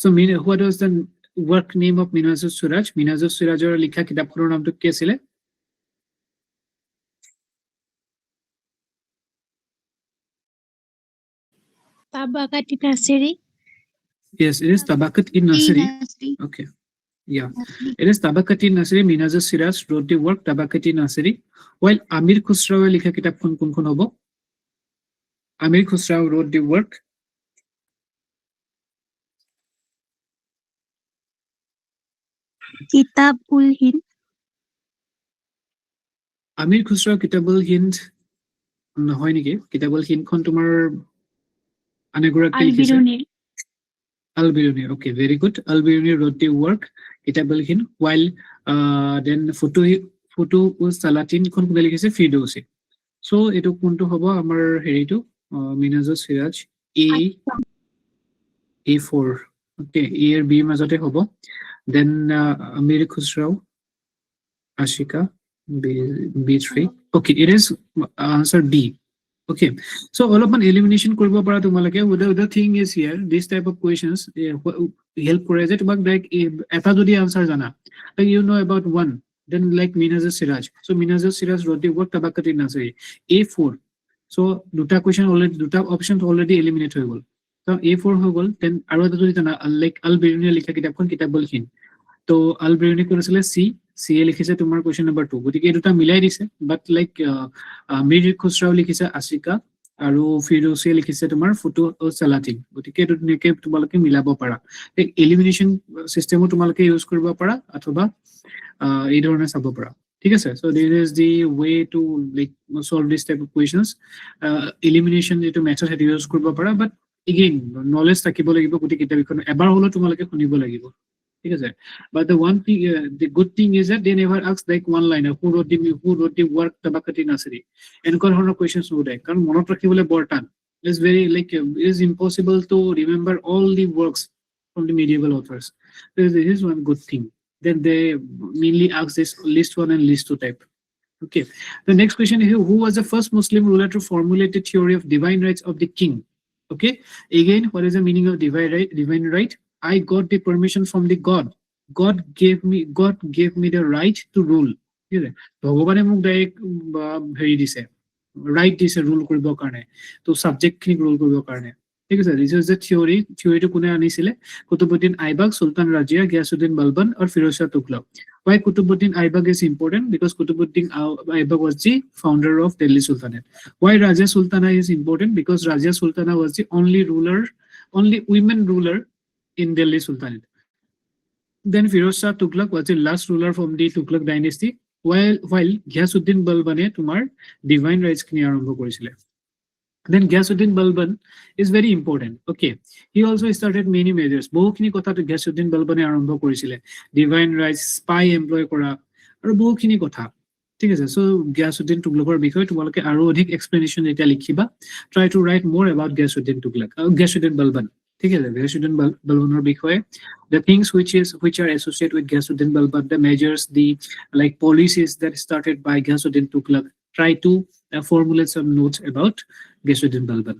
So what was the work name of Minhajus Suraj. Minhajus Surajৰ লিখা কিতাপখনৰ নামটো কি আছিলে? Tabakati Nasiri. Yes, it is Tabakat-i-Nasiri. Okay. Yeah, it is Tabakat-i-Nasiri. Minhajus Suraj wrote the work Tabakat-i-Nasiri. While Amir Khusraoৱে লিখা কিতাপখন কোনখন হ'ব? Amir Khusrao wrote the work Kitab-ul-Hind. Amir Khusrao Kitab-ul-Hind নহয় নেকি? Kitab-ul-Hindখন তোমাৰ আনেগৰাকী লিখিছে? Al-Biruni. Okay, very good. Al-Biruni wrote the work Kitab-ul-Hind, while then Futuhus Salatin খন কোনে লিখিছে? Firdausi. So এটো কোনটো হ'ব আমাৰ হেৰিটো Minhajus Suraj A4. Okay, A R B মাজতে হ'ব. Then Amir Khusrao Ashika B3. Okay, it is answer B. Okay, so all of an elimination korbo para tumalake. The thing is here, this type of questions help kore je tomak like eta jodi answer jana, like you know about one, then like Minhajus Suraj. So Minhajus Suraj wrote the work Tabakat-i-Nasiri A4. So duta question already, duta options already eliminate hoy gol. So A4 hoy gol. Then aro eta jodi jana like Al-Biruni likha kitabkhon Kitab-ul-Hind. তো Al-Biruni কৰিছিলে C এ লিখিছে তোমাৰ question number 2 গতিকে এই দুটা মিলাই দিছে but like Mir খুসৰাও লিখিছে আশিকা আৰু ফিৰদৌসি লিখিছে তোমাৰ ফুতুহুস সালাতিন গতিকে এই দুটাকে তোমালোকে মিলাব পাৰা এক এলিমিনেশন সিস্টেমও তোমালোকে ইউজ কৰিব পাৰা অথবা এই ধৰণে চাব পাৰা ঠিক আছে so this is the way to like solve this type of questions elimination যেটো মেথড হেতু ইউজ কৰিব পাৰা বাট এগেইন নলেজ থাকিব লাগিব গতি কিতাপখন এবাৰ হলো তোমালোকে শুনিব লাগিব but the one thing the good thing is that they never ask like one liner who wrote the work Tabakat-i-Nasiri and ধৰণৰ questions নোডায় কাৰণ মনত ৰাখিবলৈ বৰ টান is very like it is impossible to remember all the works from the medieval authors. This is one good thing. Then they mainly ask this list 1 and list 2 type. Okay, the next question is who was the first Muslim ruler to formulate the theory of divine rights of the king? Okay, again, what is the meaning of divine right? I got the permission from the God. God gave me the right to rule. ভগৱানে মোক direct হেৰি দিছে right দিছে rule কৰিবৰ কাৰণে তো subject খিনি rule কৰিবৰ কাৰণে ঠিক আছে দিস ইজ দ্য থিওৰিটো কোনে আনিছিলে কুতুবউদ্দিন আইবাক সুলতান ৰাজিয়া গিয়াসউদ্দিন বালবান আৰু Firoz Shah Tughlaq why Qutbuddin Aibak is important because Qutbuddin Aibak was the founder of Delhi Sultanate. Why Raja Sultana is important because Raja Sultana was the only women ruler in Delhi Sultanate. Then Firoz Shah Tughlaq was the last ruler from the Tughlaq dynasty, while Ghiyasuddin Balbane tomar divine rights kini arambho korisile. Then Ghiyasuddin Balban is very important. Okay, he also started many measures. Bohukini kotha to Ghiyasuddin Balbane arambho korisile. Divine rights, spy employ kora, aru bohukini kotha. ঠিক আছে so Ghiyasuddin Tughlaqৰ বিষয়ে তোমালোকে আৰু অধিক explanation এটা লিখিবা try to write more about Ghiyasuddin Balban ঠিক আছে Ghiyasuddin Balbanৰ বিষয়ে the things which are associated with Ghiyasuddin Balban the measures the like policies that started by Ghiyasuddin Tughlaq try to formulate some notes about Ghiyasuddin Balban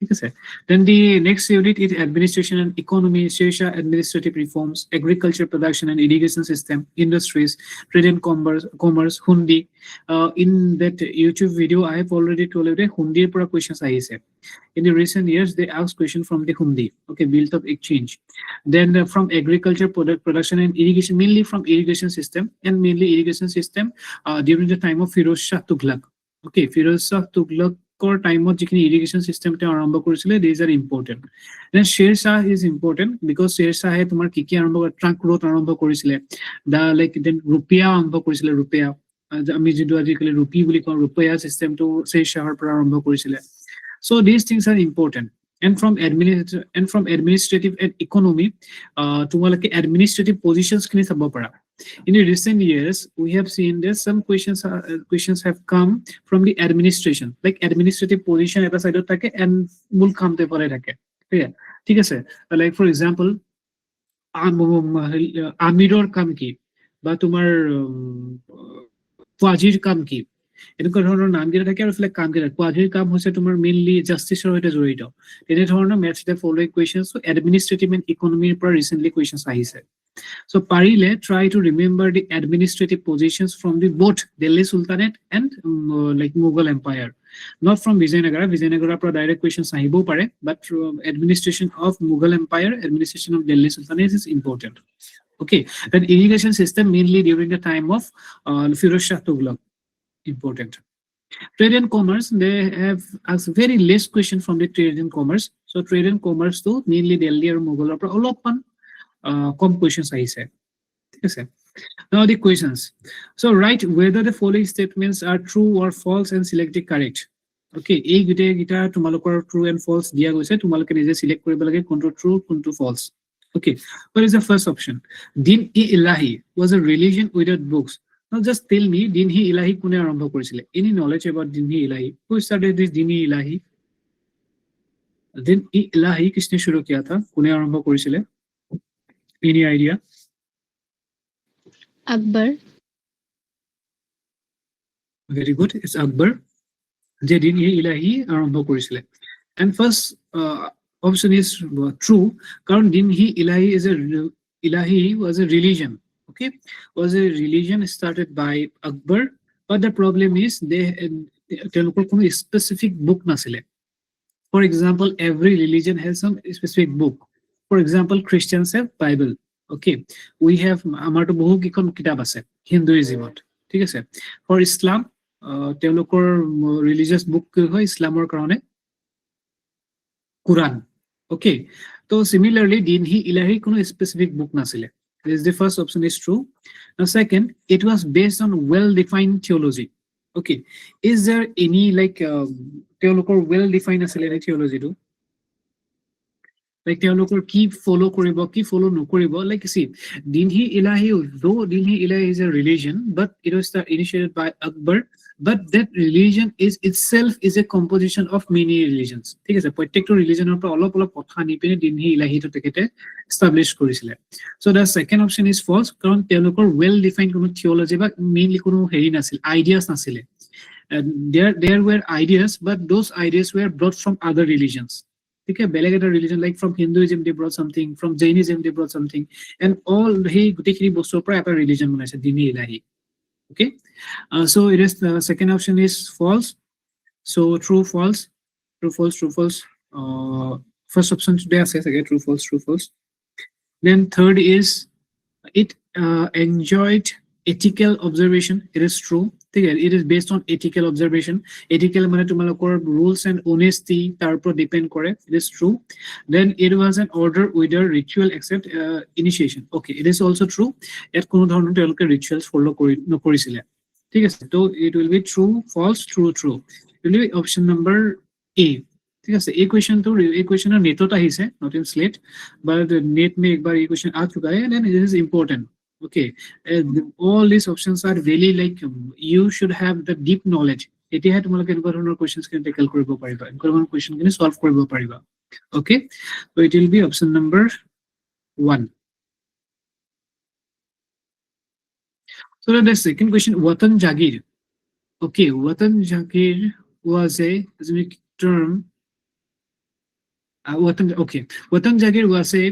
ঠিক আছে then the next unit is administration and economy Sher Shah administrative reforms agriculture production and irrigation system industries trade and commerce hundi in that YouTube video I have already told you that hundi pura questions ahise in the recent years they asked question from the hundi okay built up exchange then from agriculture production and irrigation mainly from irrigation system and mainly irrigation system during the time of Firoz Shah Tughlaq okay Firoz Shah Tughlaq time of jikhini irrigation system te arambho korisile these are important then Sher Shah is important because Sher Shah he tomar kiki arambho trunk road arambho korisile the like then rupiah arambho korisile rupiah ami jidu ajikali rupee buli kon rupiah system to Sher Shah har pora arambho korisile so these things are important and from administrative and economy tumalake administrative positions kini sabo para in the recent years we have seen that some questions have come from the administration like administrative position eta side thake and mul kam te pore thake ঠিক আছে like for example আমিৰৰ কাম কি বা তোমাৰ ফাজিৰ কাম কি এনেকুৱা ধৰণৰ নামকেইটা থাকে আৰু ইফালে কামকেইটা কোৱাধিৰ কাম হৈছে তোমাৰ মেইনলি জাষ্টিছৰ সৈতে জড়িত তেনে ধৰণৰ maths the following questions administrative and ইকনমিৰ পৰা ৰিচেণ্টলি কুৱেশ্যনছ আহিছে so parile try to remember the administrative positions from the both Delhi Sultanate and like Mughal Empire not from Vijayanagara pra direct questions ahibo pare but administration of Mughal Empire administration of Delhi Sultanate is important okay then irrigation system mainly during the time of Firoz Shah Tughlaq important trade and commerce they have asked very less question from the trade and commerce so trade and commerce too mainly Delhi or Mughal pra olopan com questions আহিছে ঠিক আছে now the questions so write whether the following statements are true or false and select the correct okay এই গিটা তোমালোকৰ true and false দিয়া গৈছে তোমালোকে নিজে সিলেক্ট কৰিব লাগে কোনটো true কোনটো false okay what is the first option din-e-ilahi was a religion without books now just tell me din-e-ilahi কোনে আৰম্ভ কৰিছিলে any knowledge about din-e-ilahi who started this din-e-ilahi din-e-ilahi किसने शुरू किया था কোনে আৰম্ভ কৰিছিলে any idea Akbar very good it's Akbar je din-e-ilahi arambho korisile and first option is true karon din-e-ilahi is a ilahi was a religion okay was a religion started by Akbar but the problem is they telokor kono specific book nasile for example every religion has some specific book for example Christians have Bible okay we have amar to bohu kikon kitab ase Hinduism ঠিক আছে for Islam telokor religious book hoy Islamor karone Quran okay so similarly din-e-ilahi kono specific book nasile this is the first option is true now second it was based on well defined theology okay is there any like telokor well defined asile theology do like telokor ki follow koribo ki follow no koribo like see din-e-ilahi though din-e-ilahi is a religion but it was initiated by Akbar but that religion is itself is a composition of many religions ঠিক আছে প্ৰত্যেকটো ৰিলিজনৰ পৰা অলপ অলপ কথা নি পিনে din-e-ilahi to তেখেতে establish কৰিছিলে so the second option is false কাৰণ telokor well defined কোনো theology বা mainly কোনো হেৰি নাছিল ideas নাছিলে there were ideas but those ideas were brought from other religions okay belegata religion like from Hinduism they brought something from Jainism they brought something and all he gutekini bostor pra eta religion banaise din-e-ilahi okay so it is the second option is false so true false first option today says again true false then third is it enjoyed ethical observation it is true it is based on ethical observation ethical mane tumalokor rules and honesty tar upor depend kore it is true then it was an order without ritual except initiation okay it is also true et kono dhoroner telke rituals follow no korisile ঠিক আছে so it will be true false true it will be option number A ঠিক আছে এই question er net ot ahise not in slate but net mein ekbar ei question aa chuka hai and then it is important okay all these options are really like you should have the deep knowledge etihe tumaloke enko dhoroner questions can tackle koribo pariba enko dhoroner question can solve koribo pariba okay so it will be option number 1 so the second question watan jagir okay watan jagir was a specific term watan jagir was a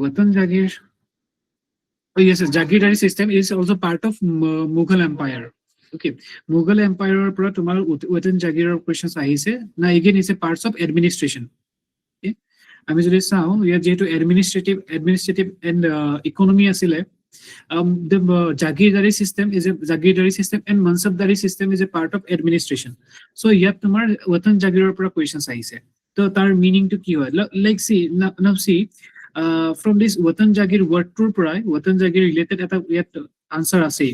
watan jagir oh yes Jagirdari system is also part of Mughal Empire okay Mughal Empire pora tomar watan jagir questions ahise na again is a parts of administration okay ami jodi sao ya jeto administrative and economy asile the Jagirdari system and Mansabdari system is a part of administration so yat tomar watan jagir pora questions ahise to tar meaning to ki hoy like see now see from this watan jagir word to pura watan jagir related eta yet answer ase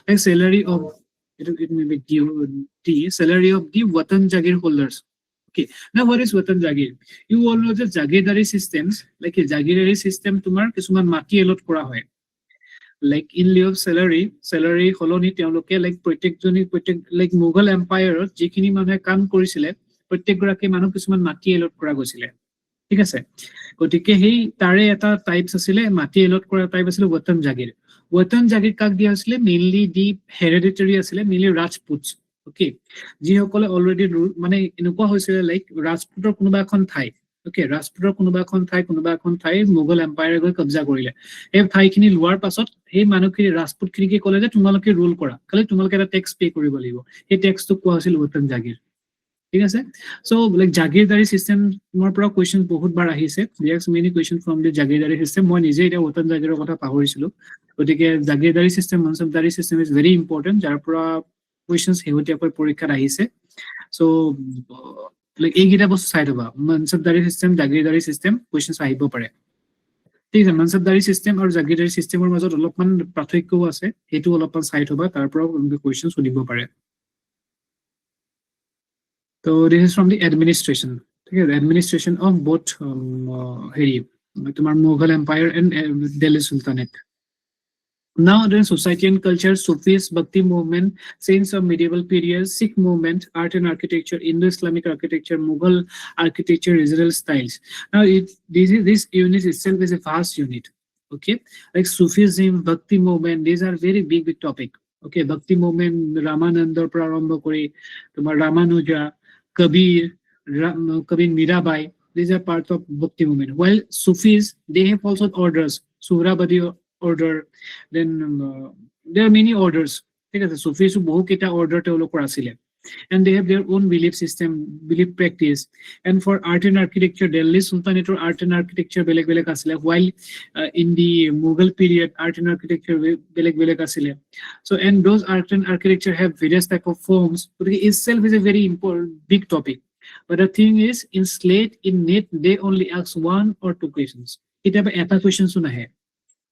like salary of it may be D salary of the watan jagir holders okay now what is watan jagir you all know the Jagirdari systems like a Jagirdari system tomar kisuman mati allot kora hoy like in lieu of salary holoni teoloke like protect like Mughal Empire jekini manhe kam korisile protect gorake manu kisuman mati allot kora gosile ঠিক আছে গটিকে হেই তাৰে এটা types আছিল মাটি allot কৰা type আছিল watan jagir ৱেতন Jagir কাক দিয়া হৈছিলে? মেইনলি দি হেৰিডিটাৰী আছিলে, মেইনলি ৰাজপুতছ। অ'কে, যিসকলে অলৰেডি মানে এনেকুৱা হৈছিলে লাইক ৰাজপুতৰ কোনোবা এখন ঠাই, অ'কে, ৰাজপুতৰ কোনোবা এখন ঠাই মোগল এম্পায়াৰে গৈ কব্জা কৰিলে। সেই ঠাইখিনি লোৱাৰ পাছত সেই মানুহখিনি ৰাজপুতখিনিকে ক'লে যে তোমালোকে ৰুল কৰা, খালি তোমালোকে এটা টেক্স পে কৰিব লাগিব। সেই টেক্সটো কোৱা হৈছিল ৱেতন জাগিৰ। ঠিক আছে, চ' লাইক জাগিৰদাৰী চিষ্টেমৰ পৰা কুৱেশ্যন বহুতবাৰ আহিছে। Many question from the jagirdari system. মই নিজে এতিয়া ৱেতন জাগিৰৰ কথা পাহৰিছিলো, গতিকে jagirdari system, mansabdari system is very important, যাৰ পৰা কুৱেশ্যন শেহতীয়াকৈ পৰীক্ষাত আহিছে। চ' লাইক এইকেইটা বস্তু চাই থবা, মনচবদাৰী চিষ্টেম, জাগিৰদাৰী চিষ্টেম, কুৱেশ্যন আহিব পাৰে। ঠিক আছে, মনচবদাৰী চিষ্টেম আৰু জাগিৰদাৰী চিষ্টেমৰ মাজত অলপমান পাৰ্থক্যও আছে, সেইটো অলপমান চাই থবা, তাৰ পৰাও কুৱেশ্যন সুধিব পাৰে। So this is from the administration. Okay, the administration of both Mughal Empire and Delhi Sultanate. Now the society and culture, Sufis, Bhakti movement, saints of medieval period, Sikh movement, art and architecture, Indo-Islamic architecture, Mughal architecture, regional styles. Now this unit itself is a vast unit. Okay, like Sufism, Bhakti movement, these are very big topic. Okay, Bhakti movement, Ramananda Prarambha Kori, Ramanuja, Kabir, Kabir Mirabai, these are parts of Bhakti movement. While Sufis, they have also orders, Suhrabadi order, then there are many orders. ঠিক আছে, Sufis বহু কেইটা order তেওঁলোকৰ আছিলে, and they have their own belief system, belief practice. And for art and architecture, Delhi Sultanate art and architecture বেলেগ বেলেগ আছিলে, while in the Mughal period art and architecture বেলেগ বেলেগ আছিলে. So and those art and architecture have various type of forms. But it itself is a very important big topic. But the thing is, in slate, in NET, they only ask 1 or 2 questions. কেতিয়াবা এটা questions নাহে।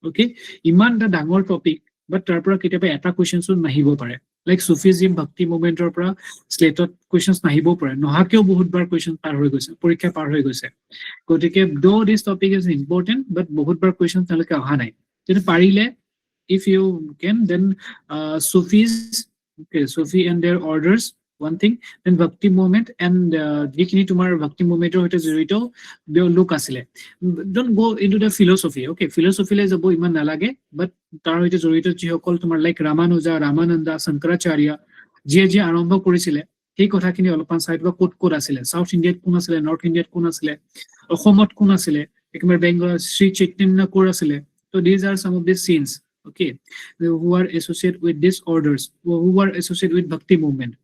Okay, ইমান এটা ডাঙৰ topic, but তাৰ পৰা কেতিয়াবা এটা কুৱেশ্যনছো নাহিব পাৰে। লাইক সুফিজিম, ভক্তি মুভমেণ্টৰ পৰা শ্লেটত কুৱেশ্যনছ নাহিব পাৰে, নহাকেও বহুতবাৰ কুৱেশ্যন পাৰ হৈ গৈছে, পৰীক্ষা পাৰ হৈ গৈছে। গতিকে দো দিছ টপিক ইজ ইম্পৰ্টেণ্ট, বাট বহুতবাৰ কুৱেশ্যন তেওঁলোকে অহা নাই। যদি পাৰিলে, if you can, then Sufis, okay, Sufi and their orders, one thing, then Bhakti movement and যিখিনি তোমাৰ Bhakti movement সৈতে জড়িত লোক আছিলে। Don't go into the philosophy, okay, philosophy লৈ যাব ইমান নালাগে, but তাৰ সৈতে জড়িত যিসকল তোমাৰ লাইক ৰামানুজা, ৰামানন্দা, শংকৰাচাৰ্য, যিয়ে আৰম্ভ কৰিছিলে, সেই কথাখিনি অলপমান চাই থবা, ক'ত ক'ত আছিলে, সাউথ ইণ্ডিয়াত কোন আছিলে, নৰ্থ ইণ্ডিয়াত কোন আছিলে, অসমত কোন আছিলে, একেবাৰে বেংগল শ্ৰী চৈতন্য ক'ৰ আছিলে। So these are some of the scenes, okay, who are associated with these orders, who are associated with Bhakti movement.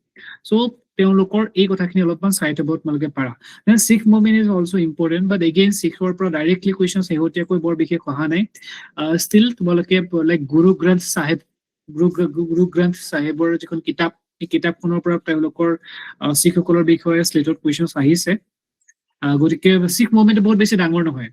So তেওঁলোকৰ এই কথাখিনি অলপমান চাই থব তোমালোকে পাৰা। Then Sikh movement is also important, but again Sikhৰ পৰা directly questions শেহতীয়াকৈ বৰ বিশেষ অহা নাই। Still তোমালোকে like Guru Granth Sahibৰ যিখন কিতাপ, এই কিতাপখনৰ পৰা তেওঁলোকৰ শিখসকলৰ বিষয়ে শ্লেটত কুৱেশ্যনছ আহিছে। গতিকে শিখ মুভমেণ্ট বহুত বেছি ডাঙৰ নহয়।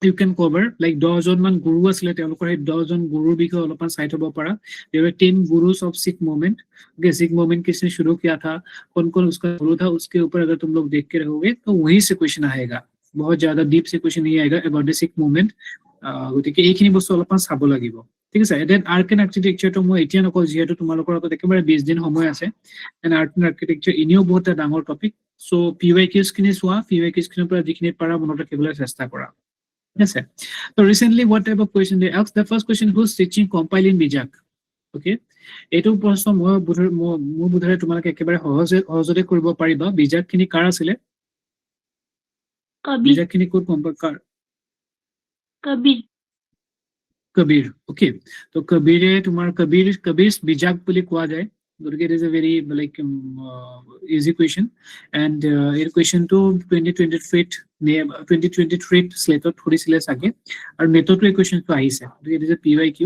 You can cover like 10 জন মান গুৰু আছিলে, তেওঁলোকৰ এই 10 জন গুৰুৰ বিষয়ে অলপমান চাই থব পাৰা। There were 10 gurus of Sikh movement. Okay, Sikh movement किसने शुरू किया था, कौन-कौन उसका गुरु था, उसके ऊपर अगर तुम लोग देख के रहोगे तो वहीं से क्वेश्चन आएगा। बहुत ज्यादा डीप से क्वेश्चन नहीं आएगा about the Sikh movement. গতিকে এইখিনি বস্তু অলপমান চাব লাগিব। ঠিক আছে, দেন আৰ্ট এণ্ড আৰ্কিটেক্সাৰটো মই এতিয়া নকওঁ, যিহেতু তোমালোকৰ আগত একেবাৰে 20 দিন সময় আছে। এণ্ড আৰ্ট এণ্ড আৰ্কিটেক্সাৰ এনেও বহুত এটা ডাঙৰ টপিক। চ' PYQs খিনি চোৱা, PYQs খিনিৰ পৰা যিখিনি পাৰা মনত ৰাখিবলৈ চেষ্টা কৰা। Yes, sir. So recently, what type of question they asked? The first question, who's teaching compiling Bijak? Okay. এইটো প্ৰশ্ন মোৰ বোধৰে তোমালোকে একেবাৰে সহজতে কৰিব পাৰিবা। বিজাক খিনি কাৰ আছিলে? বিজাক খিনি ক'ত কম্পাইল কাৰ? কবিৰ। Okay. তো কবিৰে তোমাৰ কবিৰ বিজাক বুলি কোৱা যায়। গতিকে it is a very like easy question, and এই কুৱেশ্যনটো 2023 শ্লেটত কৰিছিলে চাগে, আৰু নেটতো এই কুৱেশ্যনটো আহিছে। গতিকে it is a PYQ,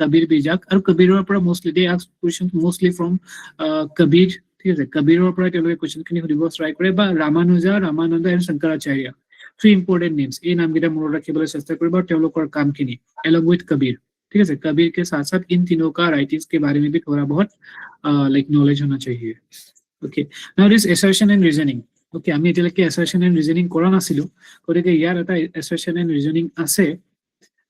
কবিৰ বিজাক, আৰু কবিৰৰ পৰা mostly they ask questions mostly from কবিৰ। ঠিক আছে, কবিৰৰ পৰা তেওঁলোকে কুৱেশ্যনখিনি সুধিব ট্ৰাই কৰে, বা Ramanuja, Ramananda and Shankaracharya, 3 important names। এই নামকেইটা মনত ৰাখিবলৈ চেষ্টা কৰিবা, তেওঁলোকৰ কামখিনি along with কবিৰ। ठीक है, कबीर के साथ साथ इन तीनों का राइटिंग्स के बारे में भी थोड़ा बहुत लाइक नॉलेज होना चाहिए। Okay, now this assertion and reasoning। Okay, আমি এতিয়ালৈকে assertion and reasoning কৰা নাছিলো, গতিকে ইয়াৰ এটা assertion and reasoning আছে।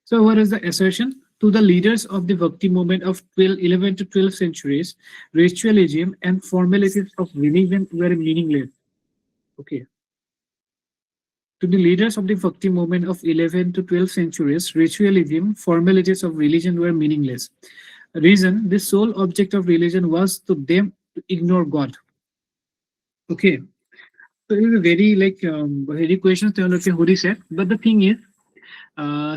So what is the assertion? To the leaders of the Bhakti movement of 11th to 12th centuries, ritualism and formalities of religion were meaningless. Okay, To the leaders of the Bhakti movement of 11th to 12th centuries, ritualism, formalities of religion were meaningless. Reason, the sole object of religion was to them to ignore God. Okay. So it is a very very questions তেওঁলোকে সুধিছে, but the thing is,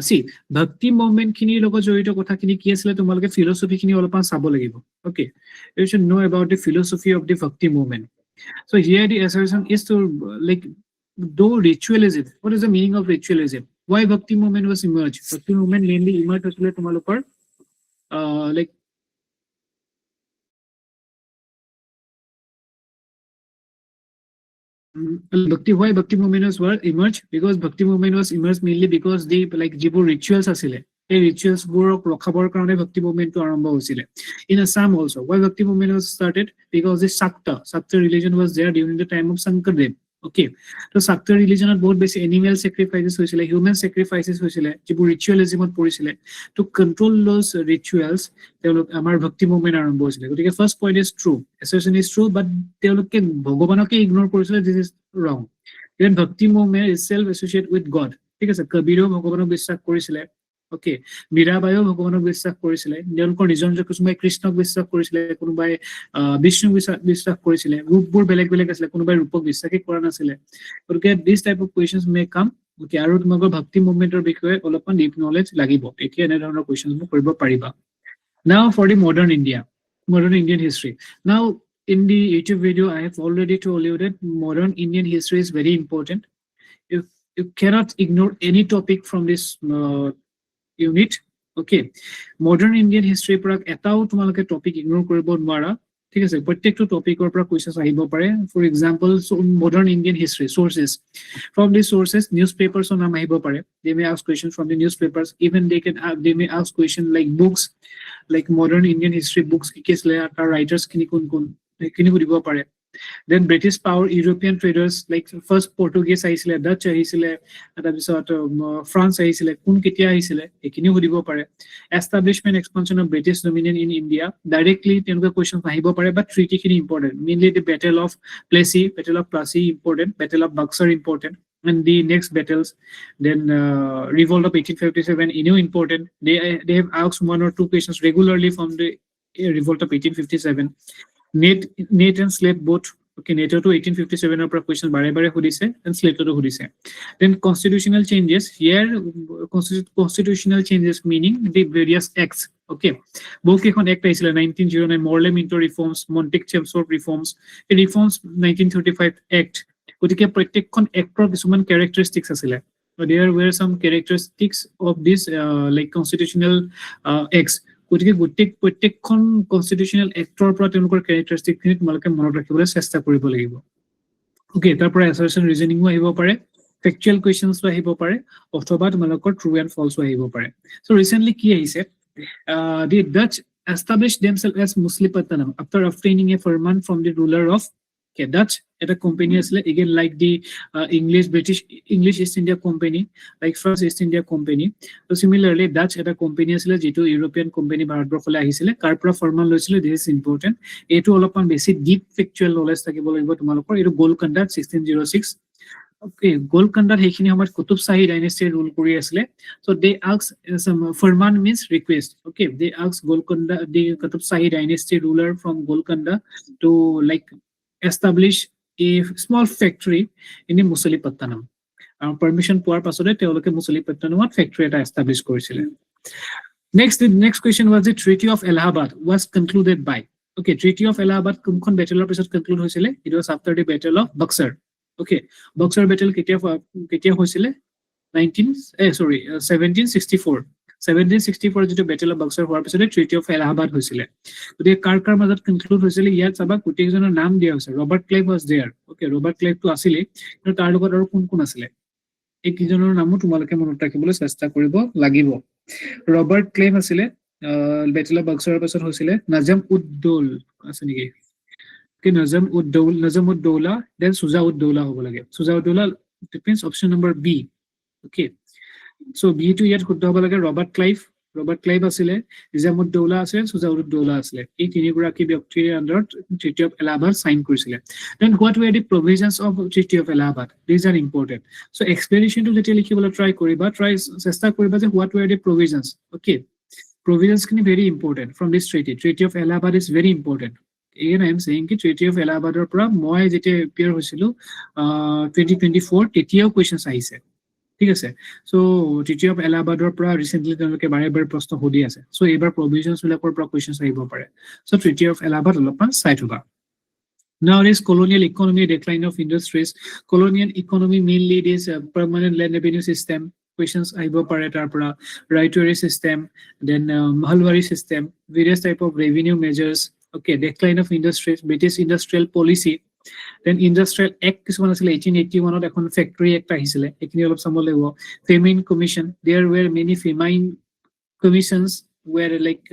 see, Bhakti movement খিনিৰ লগত জড়িত কথাখিনি কি আছিলে তোমালোকে philosophy খিনি অলপমান চাব লাগিব. Okay. You should know about the philosophy of the Bhakti movement. So here the assertion is to though ritualism, what is the meaning of ritualism? Why Bhakti movement was emerged? Bhakti movement mainly emerged আসলে তোমালোকৰ why Bhakti movement was emerged? Because Bhakti movement was emerged mainly because the যিবোৰ rituals আছিলে, এই rituals বোৰক ৰখাবৰ কাৰণে Bhakti movement টো আৰম্ভ হৈছিলে. In Assam also, why Bhakti movement was started? Because the Shakta religion was there during the time of Shankardev. Okay, so Shakta religion বহুত বেছি animal sacrifices হৈছিলে, human sacrifices হৈছিলে, যিবোৰ ritualismত পৰিছিলে. To control those rituals, তেওঁলোক আমাৰ Bhakti movement আৰম্ভ হৈছিলে. গতিকে first point is true, assertion is true, but তেওঁলোকে ভগৱানকে ignore কৰিছিলে, this is wrong. Even Bhakti movement is self associated with God. ঠিক আছে, কবিৰেও ভগৱানক বিশ্বাস কৰিছিলে. Okay, মীৰাবাইও ভগৱানক বিশ্বাস কৰিছিলে, তেওঁলোকৰ নিজৰ কিছুমাই কৃষ্ণক বিশ্বাস কৰিছিলে, কোনোবাই বিষ্ণুক বিশ্বাস কৰিছিলে, ৰূপবোৰ বেলেগ বেলেগ আছিলে, কোনোবাই ৰূপক বিশ্বাসে কৰা নাছিলে. গতিকে this type of questions may come. Okay, আৰু তোমালোকৰ ভক্তি মুভমেন্টৰ বিষয়ে অলপমান ডিপ নলেজ লাগিব, এতিয়া এনে ধৰণৰ questions কৰিব পাৰিবা. Now for the modern Indian history. Now in the YouTube video I have already told you that modern Indian history is very important. You cannot ignore any topic from this unit. Okay, modern Indian history পৰা এটাও তোমালোকে topic ignore কৰিব নোৱাৰা, ঠিক আছে, প্ৰত্যেকটো টপিকৰ পৰা questions আহিব পাৰে. For example, modern Indian history sources, from these sources newspapers ৰ নাম আহিব পাৰে. They may ask questions from the newspapers. Even they may ask questions like books, like modern Indian history books কি কি আছিলে, তাৰ writers খিনি কোন কোন, সেইখিনি সুধিব পাৰে. Then British power, European traders, like first Portuguese আহিছিলে, Dutch আহিছিলে, তাৰপিছত France আহিছিলে, কোন কেতিয়া আহিছিলে, এইখিনি সুধিব পাৰে. Establishment, expansion of British dominion in India, directly তেনেকুৱা questions আহিব পাৰে, but treaty খিনি important. Mainly the Battle of Plassey important, Battle of Buxar important, and the next battles. Then Revolt of 1857 important. They have asked one or two questions regularly from the Revolt of 1857. Net and Slate both. Okay, NATO to 1857 or question bare hudise and Slate to hudise. Then constitutional changes. Here constitutional changes meaning the various acts. Okay, both act 1909 Morley Minto reforms, Montague-Chelmsford reforms, 1935 act. গতিকে প্ৰত্যেকখন এক্টৰ কিছুমান characteristics আছিলে. There were some characteristics of this like constitutional acts. গতিকে প্ৰত্যেকখন constitutional এক্টৰ পৰা তেওঁলোকৰ characteristics খিনি তোমালোকে মনত ৰাখিবলৈ চেষ্টা কৰিব লাগিব. Okay, তাৰ পৰা assertion reasoning আহিব পাৰে, factual questions আহিব পাৰে, অথবা তোমালোকৰ true and false আহিব পাৰে. So recently কি আহিছে, the Dutch established themselves as Muslipatanam after obtaining a firman from the ruler of Dutch at a company as again like the English East India Company, like first East India Company. So similarly Dutch at a company as jitu European company bharatborkhole ahisile, karpra formal loisile. This is important. Etu olopan basic deep factual knowledge থাকিব লাগিব তোমালোকৰ. এটো Golconda 1606. Okay, Golconda hekhini hamar Qutub Shahi dynasty rule kori asile. So they ask some firman means request. Okay, they ask Golconda, the Qutub Shahi dynasty ruler from Golconda to like establish a small factory in the Musalipattanam. Permission পোৱাৰ পাছতে তেওঁলোকে Musalipattanamত factory এটা establish কৰিছিলে. The next question was the Treaty of Allahabad was concluded by. Okay, Treaty of Allahabad কোনখন বেটেলৰ পিছত conclude হৈছিলে? It was after the Battle of Buxar. Okay, Buxar battle কেতিয়া হৈছিলে? 1764. 1764 যেটো Battle of Buxar হোৱাৰ পিছতে Treaty of Allahabad হৈছিলে. গতিকে কাৰ মাজত conclude হৈছিলে, ইয়াত চাবা গোটেইজনৰ নাম দিয়া হৈছে. Robert Clive was there. Okay, Robert Clive তো আছিলে, কিন্তু তাৰ লগত আৰু কোন আছিলে, এই কিজনৰ নামও তোমালোকে মনত ৰাখিবলৈ চেষ্টা কৰিব লাগিব. Robert Clive আছিলে, Battle of Buxar পাছত হৈছিলে. Najam-ud-Dawla আছে নেকি? Okay, Najam-ud-Dawla, then Shuja-ud-Dawla হ'ব লাগে. Shuja-ud-Dawla depends option number B. Okay, so B to ইয়াত শুদ্ধ হ'ব লাগে Robert Clive. ৰবাৰ্ট ক্লাইভ আছিলে, নিজামুদ্দৌলা আছিলে, সুজাউদ্দৌলা আছিলে। এই তিনিগৰাকী ব্যক্তিৰ আণ্ডাৰত ট্ৰিটি অফ এলাহাবাদ সাইন কৰিছিলে। Then what were the provisions of Treaty of Allahabad? These are important. So explanation to যেতিয়া লিখিবলৈ try কৰিবা, চেষ্টা কৰিবা যে what were the provisions? Okay. Provisions can be very important from this treaty. Treaty of Allahabad is very important. Again, I am saying that Treaty of Allahabad or pra moi jete appear hoisilo 2024 tetiao questions ahise. ঠিক আছে। So Treaty of Allahabad or pra recently তেওঁলোকে বাৰে বাৰে প্ৰশ্ন সুধি আছে। So এইবাৰ provisions বিলাকৰ পৰা questions আহিব পাৰে। So Treaty of Allahabad অলপমান চাই থবা। Nowadays, colonial economy, decline of industries. Colonial economy mainly it is a permanent land revenue system. Questions aibo pare tarpora, rightary system, then Mahalwari system, various type of revenue measures. Okay, decline of industries, British industrial policy. Then industrial act kisman asile 1881 ot ekhon factory act ahisile. Ekhini olop samole lego. Famine commission. There were many famine commissions were like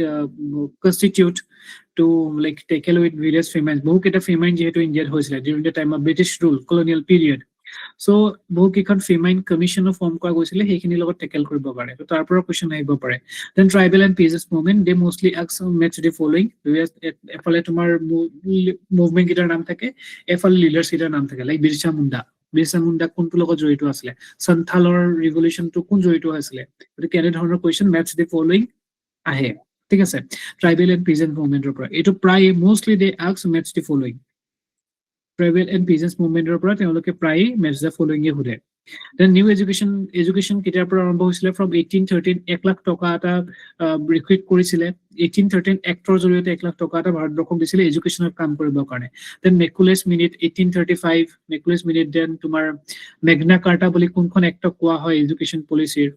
constitute to like tackle with various famines. Bohu keta famine jehetu India hoisile during the time of British rule, colonial period. So bohu kikhon famine commission of form kora goisile hekhini logot tackle koribo pare. To tar pora question ahibo pare. Then tribal and peasants movement, they mostly match the following. Efale tomar movement kitar naam thake, efale leaders kitar naam thake, like Birsa Munda. Birsa Munda কোনটো লগত জড়িত আছিল, সন্থালৰ revolution two কোন জড়িত আছিল, গতিকে এনে ধৰণৰ কোৱেশ্চন ম্যাচ দি ফলোইং আহে। ঠিক আছে। ট্ৰাইবেল এণ্ড পিজেন্ট মুভমেন্টৰ পৰা এইটো প্ৰায় mostly they ask match the following. Tribal and peasant মুভমেন্টৰ পৰা তেওঁলোকে প্ৰায় ম্যাচ দি ফলোইং এ সুধে। Then new education কেতিয়াৰ পৰা আৰম্ভ হৈছিলে, from 1813 1 লাখ টকা এটা ৰিকুইট কৰিছিলে। 1813 এক্টৰ জৰিয়তে 1 লাখ টকা এটা ভাৰতবৰ্ষক দিছিলে এডুকেশ্যনৰ কাম কৰিবৰ কাৰণে। Then Macaulay minute 1835 Macaulay minute, then তোমাৰ মেগনা কাৰ্টা বুলি কোনখন এক্টক কোৱা হয় এডুকেশ্যন পলিচিৰ।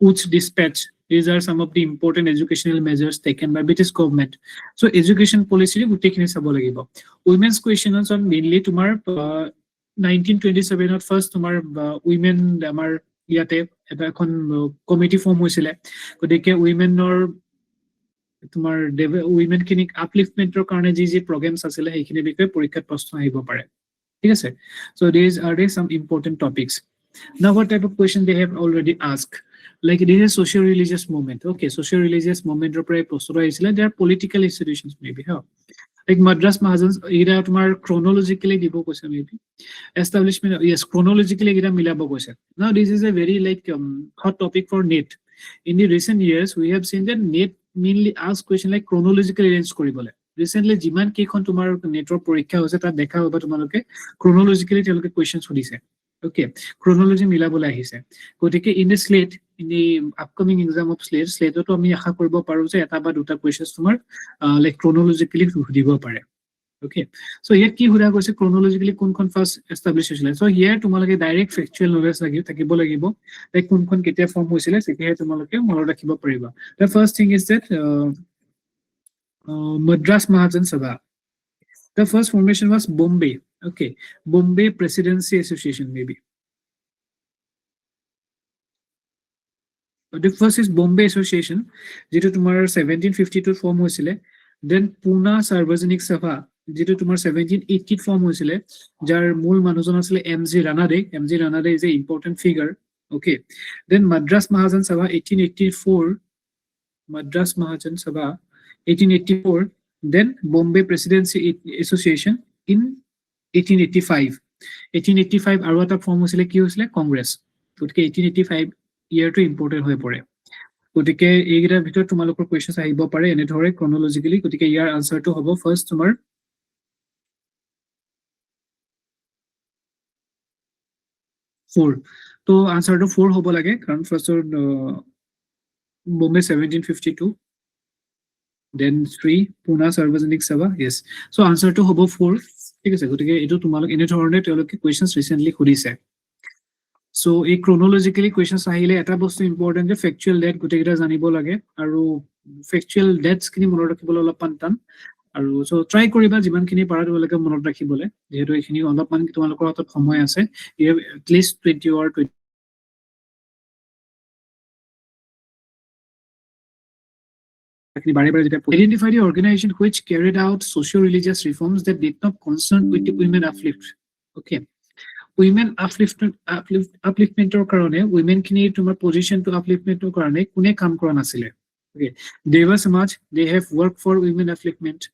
Uch dispatch, these are some of the important educational measures taken by British government. So education policy gutekhini sabo lagibo. Women's questions on mainly tomar 1927 ত first tomar women amar yate eta ekhon committee form hoisile, gotike women or tomar women kinik upliftment or karone ji programs asile hekhini bikoy porikhat proshno ahibo pare. ঠিক আছে। So these are some important topics. Now what type of question they have already asked? Like this is socio-religious movement. Okay, socio-religious movement or pray postura isla, there are political institutions maybe. How? Like Madras Mahajans, ira tomar chronologically dibo question maybe. Establishment, yes, chronologically ira milabo question. Now this is a very like hot topic for NET. In the recent years, we have seen that NET mainly ask question like chronologically arrange koribole. Recently, jiman kekhon tomar network porikha hoise ta dekha hoba tomaloke chronologically teloke questions sudise. Okay, chronology milabole ahise. Gotike in the slate, in the upcoming exam of slate to ami akha koribo paru je eta ba duta questions tomar like chronologically sudibo pare. Okay, so here ki hura goise chronologically konkon first established hoisile. So here tomaloke direct factual knowledge lagi thakibo lagibo, like konkon ketia form hoisile sekihe tomaloke mono rakhibo pariba. The first thing is that Madras Mahajan Sabha. The first formation was Bombay. Okay, Bombay Presidency Association maybe. The first is Bombay Association, যেটো তোমাৰ 1752 form হৈছিলে। Then Pune Sarvajanik Sabha, যেটো তোমাৰ 1780 form হৈছিলে, যাৰ মূল মানুহজন আছিল MG Ranade. MG Ranade is an important figure. Okay, then Madras Mahajan Sabha 1884, Madras Mahajan Sabha 1884, then Bombay Presidency Association in 1885 আৰু এটা ফর্ম হৈছিলে কি হৈছিলে কংগ্ৰেছ। গতিকে 1885 ইয়াৰটো ইম্পৰ্টেন্ট হৈ পৰে। গতিকে এইকেইটাৰ ভিতৰত তোমালোকৰ কোৱেশ্চনছ আহিব পাৰে এনে ধৰে ক্ৰনলজিক্যালি। গতিকে ইয়াৰ আনসাৰটো হ'ব ফাৰ্ষ্ট তোমাৰ 4। তো আনসাৰটো 4 হ'ব লাগে কাৰণ ফাৰ্ষ্টৰ Bombay 1752, then 3 Pune Sarvajanik Sabha, yes, so আনসাৰটো হ'ব 4। ঠিক আছে, গতিকে এইটো তোমালোক এনে ধৰণে তেওঁলোকে কোৱেশ্চনছ ৰিসেন্টলি সুধিছে। So এই chronologically questions আহিলে এটা বস্তু ইম্পৰ্টেন্ট যে ফেকচুৱেল ডেট গোটেইকেইটা জানিব লাগে আৰু ফেকচুৱেল ডেটছ খিনি মনত ৰাখিবলৈ অলপমান টান। আৰু সো ট্ৰাই কৰিবা যিমানখিনি পাৰা তোমালোকে মনত ৰাখিবলৈ, যেহেতু এইখিনি অলপমান তোমালোকৰ হাতত সময় আছে। You have at least 20 or 20 Identify the organization which carried out socio-religious reforms that did not concern with the women uplift. Okay, women upliftmentor karone women kini tumar position to upliftmentor karone kune kam kora nasile. Okay, Deva Samaj, they have worked for women upliftment.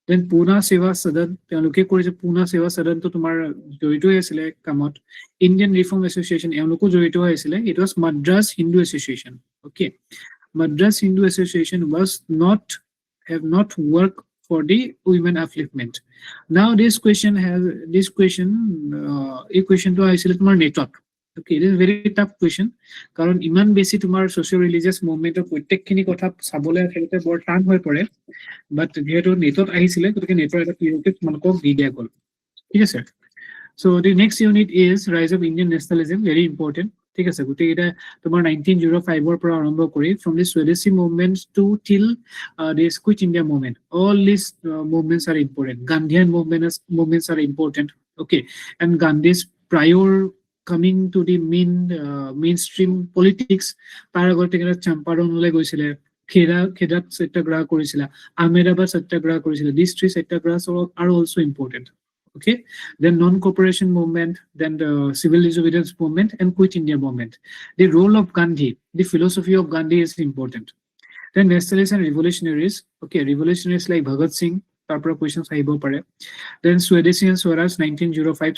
Then Pune Seva Sadan, তেওঁলোকে কৰিছে Pune Seva Sadan তো তোমাৰ জড়িত হৈ আছিলে কামত Indian Reform Association এওঁলোকো জড়িত হৈ আছিলে it was Madras Hindu Association okay Madras Hindu Association was not have not worked for the women upliftment now this question to আইছিলে তোমাৰ নেটত okay it is very tough question কাৰণ ইমান বেছি তোমাৰ social religious মুভমেন্টৰ প্ৰত্যেকখিনি কথা চাবলৈ খেলতে বৰ টান হৈ পৰে but যেহেতু নেটত আহিছিলে গতিকে নেটৰ এটা পিৰিয়ডে তোমালোকক দি দিয়া গ'ল ঠিক আছে so the next unit is rise of Indian nationalism very important ঠিক আছে গতিকে এটা তোমাৰ 1905 ৰ পৰা আৰম্ভ কৰি from the Swadeshi movements to till the Quit India movement all these movements are important Gandhian movements are important okay and Gandhi's prior coming to the mainstream politics তাৰ আগতে কেনে চম্পাৰণলৈ গৈছিলে খেদাত সত্যাগ্ৰহ কৰিছিল আহমেদাবাদ সত্যাগ্ৰহ কৰিছিল these three satyagrahas are also important okay then non-cooperation movement then the civil disobedience movement and Quit India movement the role of Gandhi the philosophy of Gandhi is important then nationalists and revolutionaries okay revolutionaries like Bhagat Singh tarpor questions ahibo pare then Swadeshi and Swaraj 1905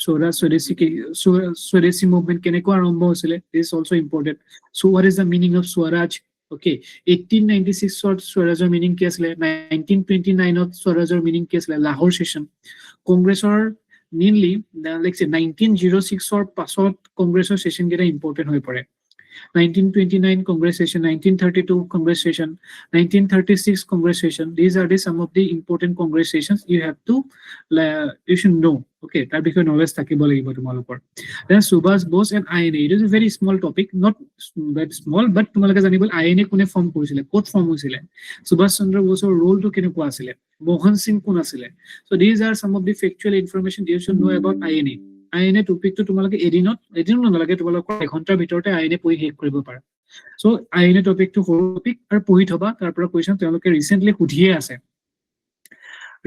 Swadeshi movement keneko arambho hosile this is also important so what is the meaning of Swaraj okay 1896 or Swarajor meaning ki asile 1929 of Swarajor meaning ki asile Lahore session Congress or mainly like say 1906 or pasot Congress or session geta important hoy pare 1929 Congress session 1932 Congress session 1936 Congress session these are some of the important Congress sessions you have to you should know okay tar bikhoy knowledge thakibo lagibo tumalokor then Subhash Bose and INA it is a very small topic not that small but tumaloke janibol INA kone form korisile kot form hoisile Subhash Chandra Bose role to keneko asile Mohan Singh kun asile so these are some of the factual information you should know about INA INA topic to tumaloke edinot nalage tumaloke 1 ঘন্টাৰ ভিতৰতে INA পঢ়ি শেষ কৰিব পাৰা so INA topic to topic আৰু পঢ়ি থবা তাৰ পৰা question তেওঁলোকে ৰিসেন্টলি সুধিয়ে আছে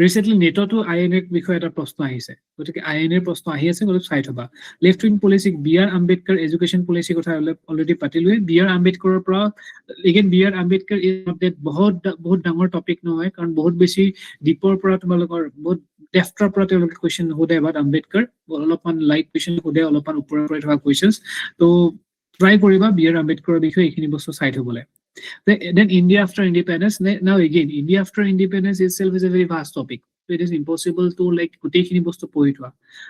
ৰিসেন্টলি নেটতো INA বিষয়ে এটা প্ৰশ্ন আহিছে গতিকে INA প্ৰশ্ন আহি আছে গতিকে চাই থবা left wing policy BR Ambedkar education policy কথা অলৰেডি পাতিলোৱে বিআৰ আম্বেদকাৰৰ পৰা again BR Ambedkar is not that বহুত ডাঙৰ টপিক নহয় কাৰণ বহুত বেছি ডিপৰ পৰা তোমালোকৰ বহুত ডেফটৰ পৰা তেওঁলোকে question হোদে about আম্বেদকাৰ অলপমান লাইট question হোদে অলপমান ওপৰৰ পৰা থকা questions তো ট্রাই কৰিবা বিআৰ আম্বেদকাৰৰ বিষয়ে এইখিনি বস্তু চাই থবলে then India after independence now again India after independence itself is a very vast topic so it is impossible to like gotekhini bostu poi thwa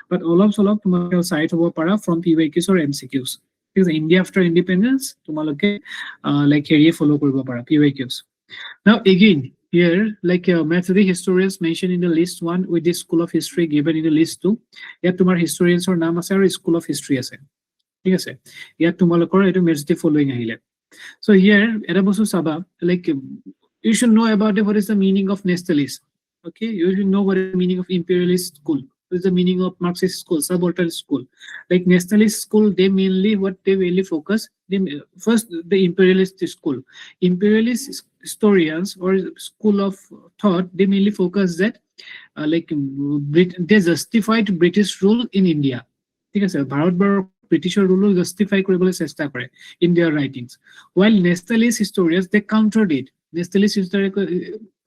but olop tumaloke site hobo para from PYQs or MCQs because India after independence tumaloke like here follow koribo para PYQs now again here like method historians mentioned in the list 1 with the school of history given in the list 2 here tumar historians or naam ase aru school of history ase ঠিক আছে ইয়াত তোমালোকৰ এটো মেজটি following আহিলে so here এটা বস্তু চাবা like you should know about what is the meaning of nationalist okay you should know what is the meaning of imperialist school what is the meaning of Marxist school subaltern school like nationalist school they mainly focus first the imperialist school imperialist historians or school of thought they mainly focus that like they justified British rule in India ঠিক আছে ভাৰতবৰ্ষৰ British rule justify koribole chesta kore in their writings while nationalist historians they countered it nationalist historians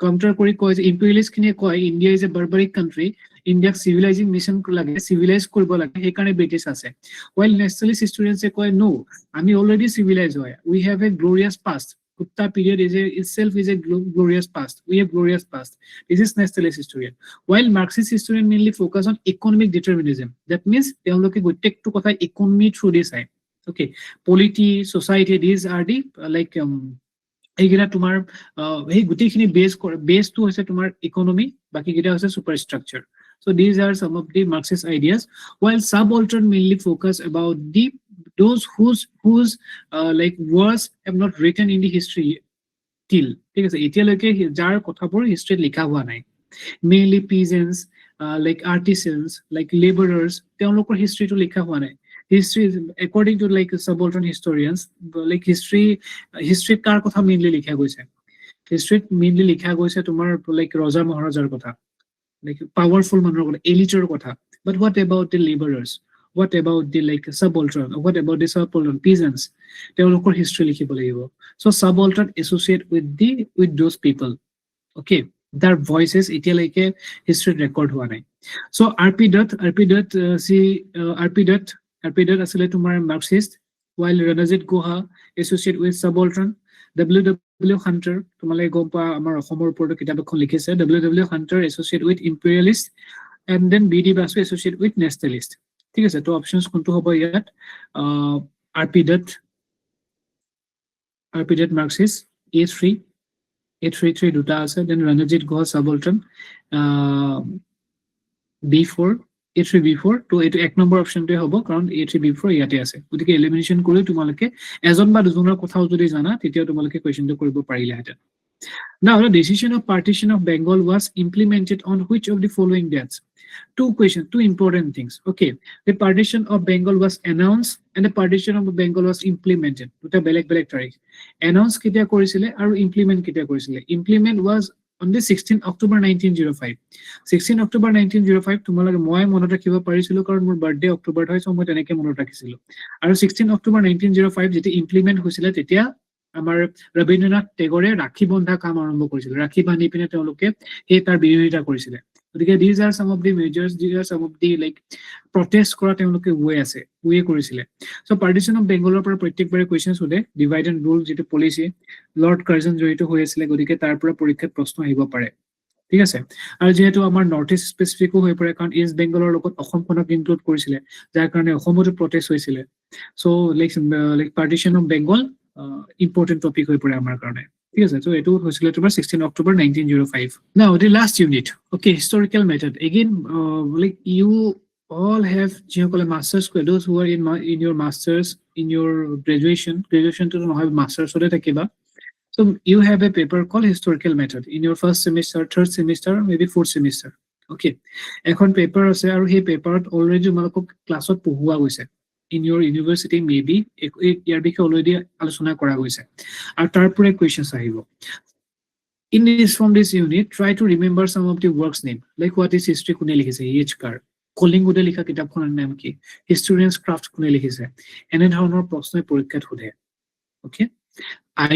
counter kori koy imperialist khine koy India is a barbaric country India civilizing mission lage civilize koribo lage he kane British ase while nationalist historians say koy no ami already civilized hoy we have a glorious past Gupta period itself is a glorious past we have glorious past this is nationalist historian while Marxist historian mainly focus on economic determinism that means they look at take to kotha economy through this side okay polity society these are the like egila tumar hey gutekhini base to hoise tumar economy baki gita hoise superstructure so these are some of the Marxist ideas while subaltern mainly focus about the those whose like words have not written in the history till ঠিক আছে এতিয়ালৈকে যাৰ কথাবোৰ হিষ্ট্ৰীত লিখা হোৱা নাই mainly peasants like artisans like laborers তেওঁলোকৰ হিষ্ট্ৰীটো লিখা হোৱা নাই history according to like subaltern historians like history কাৰ কথা mainly লিখা গৈছে history mainly লিখা গৈছে তোমাৰ like ৰজা মহাৰাজাৰ কথা like powerful মানুহৰ কথা eliteৰ কথা but what about the laborers what about the like subaltern, what about the subaltern peasants, তেওঁলোকৰ history লিখিব লাগিব. So subaltern associate with those people. Okay, their voices এতিয়ালৈকে history record হোৱা নাই. So RP Dutt আছিলে তোমাৰ Marxist, while Ranajit Guha associate with subaltern. W Hunter, তোমালোকে গম পোৱা আমাৰ অসমৰ ওপৰত কিতাপ এখন লিখিছে, W Hunter associate with imperialist, and then BD Basu associate with nationalist. ঠিক আছে, তো অপশনস কোনটো হ'ব ইয়াত? RP Dutt Marxist, A33 দুটা আছে, then Ranajit Guha subaltern, B4, A3B4, তো এইটো এক নম্বৰ অপশনটোৱে হ'ব কাৰণ A3B4 ইয়াতে আছে। গতিকে এলিমিনেশন কৰি তোমালোকে এজন বা দুজনৰ কথাও যদি জানা তেতিয়া তোমালোকে কোৱেশ্চনটো কৰিব পাৰিলাহেঁতেন। Now, the decision of partition of Bengal was implemented on which of the following dates? Two important things. Okay, the partition of Bengal was announced and the partition of Bengal was implemented. Duta belek tarikh. Announce ketia korisile aru implement ketia korisile. Implement was on the 16th October 1905. 16 October 1905 তোমালোকে মই মনত ৰাখিব পাৰিছিলো কাৰণ মোৰ birthday অক্টোবৰত হয়, so মই তেনেকে মনত ৰাখিছিলো। আৰু 16 October 1905 যেতিয়া ইমপ্লিমেন্ট হৈছিল তেতিয়া আমাৰ ৰবীন্দ্ৰনাথ টেগৰে ৰাখি বন্ধা কাম আৰম্ভ কৰিছিল। ৰাখি বান্ধি পিনে তেওঁলোকে সেই তাৰ বিৰোধিতা কৰিছিল। গতিকে these are some of the measures, these are some of the like protest কৰা তেওঁলোকে ওয়ে কৰিছিল। So partition of Bengaলৰ পৰা প্ৰত্যেকবাৰে কোৱেশ্চন সোধে, ডিভাইড এণ্ড ৰুল যেটো পলিচি লৰ্ড কাৰ্জন জড়িত হৈ আছিল, গতিকে তাৰ পৰা পৰীক্ষাত প্ৰশ্ন আহিব পাৰে। ঠিক আছে, আৰু যেহেতু আমাৰ নৰ্থ ইষ্ট স্পেচিফিকো হৈ পৰে কাৰণ ইষ্ট বেংগলৰ লগত অসমখনক ইনক্লুড কৰিছিলে, যাৰ কাৰণে অসমতো প্ৰটেষ্ট হৈছিল। So like partition of Bengal important topic হৈ পৰে আমাৰ কাৰণে। ঠিক আছে, তো এটো হৈছিল তোমাৰ 16 October 1905. Now the last unit, okay, historical method. Again, like you all have যিসকলে masters কৰে, those who are in your masters, in your graduation to নহয় masters হতে থাকিবা। So you have a paper called historical method in your first semester, third semester, maybe fourth semester. Okay, এখন paper আছে আৰু সেই পেপাৰত already তোমালোকক ক্লাছত পঢ়ুৱা গৈছে। In your university maybe ইয়াৰ বিষয়ে অলৰেডি আলোচনা কৰা গৈছে আৰু তাৰ পৰা কোৱেশ্চনস আহিব। From this unit, try to remember some of the works name, like what is history কোনে লিখিছে, H. Carr, কলিঙ্গতে লিখা কিতাপখনৰ নাম কি, historians craft কোনে লিখিছে, এনে ধৰণৰ প্ৰশ্নই পৰীক্ষাত সোধে। Okay,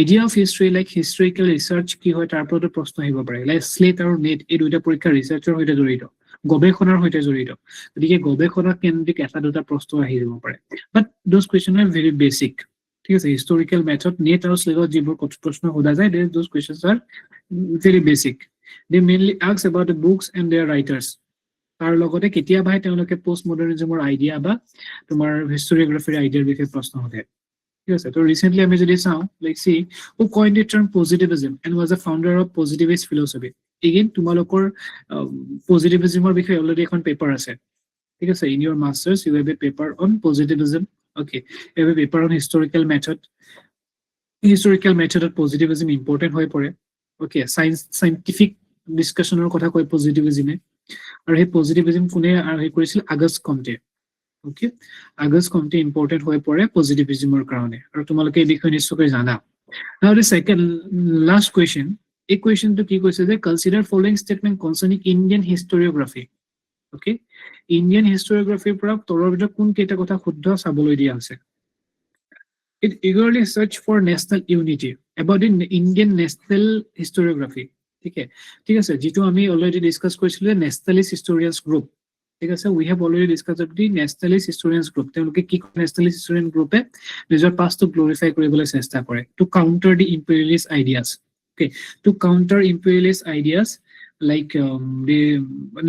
idea of history, like historical research কি হয় তাৰ পৰা প্ৰশ্ন আহিব পাৰে, like SLET আৰু NET এই দুটা পৰীক্ষা ৰিসাৰ্চৰ সৈতে জড়িত, গৱেষণাৰ সৈতে জড়িত, গতিকে গৱেষণা কেন্দ্ৰিক এটা দুটা প্ৰশ্ন আহি যাব পাৰে, but those questions are very basic। ঠিক আছে, historical method NET আৰু SLET যিবোৰ প্ৰশ্ন সোধা যায়, those questions are very basic। they mainly ask about the books and their writers। তাৰ লগতে কেতিয়াবা তেওঁলোকে পোষ্ট মডাৰ্নিজমৰ আইডিয়া বা তোমাৰ হিষ্টৰিওগ্ৰাফিৰ আইডিয়াৰ বিষয়ে প্ৰশ্ন সোধে। ঠিক আছে, তো ৰিসেন্টলি আমি যদি চাওঁ, like see who coined the term positivism and was a founder of positivist philosophy। again তোমালোকৰ positivismৰ বিষয়ে অলৰেডি এখন পেপাৰ আছে। ঠিক আছে, in your masters you have a paper on positivism। okay, you have a paper on historical method of positivism important হৈ পৰে। okay, scientific discussionৰ কথা কয় positivism-এ, আৰু সেই positivism কোনে আৰম্ভ কৰিছিল, আগষ্ট কমতে। okay, আগষ্ট কমতে important হৈ পৰে positivismৰ কাৰণে, আৰু তোমালোকে এই বিষয়ে নিশ্চয়কৈ জানা। now the second last question, এই questionটো কি কৈছে যে consider following statement concerning Indian historiography। okay, Indian historiography পৰা তলৰ ভিতৰত কোন কেইটা কথা শুদ্ধ চাবলৈ দিয়া আছে। it eagerly search for national unity about the Indian national historiography। ঠিক আছে, যেটো আমি অলৰেডি ডিসকাস কৰিছিলো nationalist historians group। ঠিক আছে, we have already discussed the nationalist historians group। তেওঁলোকে কি nationalist historian গ্ৰুপে নিজৰ পাষ্টটো গ্লোৰিফাই কৰিবলৈ চেষ্টা কৰে to counter the imperialist ideas। okay, to counter imperialist ideas, like the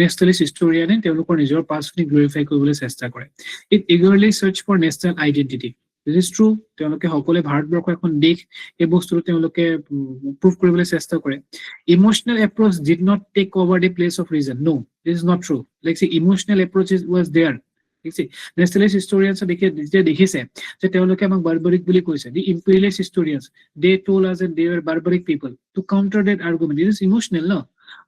nationalist historian তেওঁলোকৰ নিজৰ পাষ্টটো গ্লোৰিফাই কৰিবলৈ চেষ্টা কৰে। it eagerly search for national identity। this is true, তেওঁলোকে সকলে ভাৰতবৰ্ষ এখন দেশ এই বস্তুটো তেওঁলোকে প্ৰুভ কৰিবলৈ চেষ্টা কৰে। emotional approach did not take over the place of reason। no, this is not true। like say emotional approach was there। nationalist historians দেখিছে যে তেওঁলোকে আমাক barbaric বুলি কৈছে, the imperialist historians they told us that they were barbaric people। to counter that argument, this is emotional। no,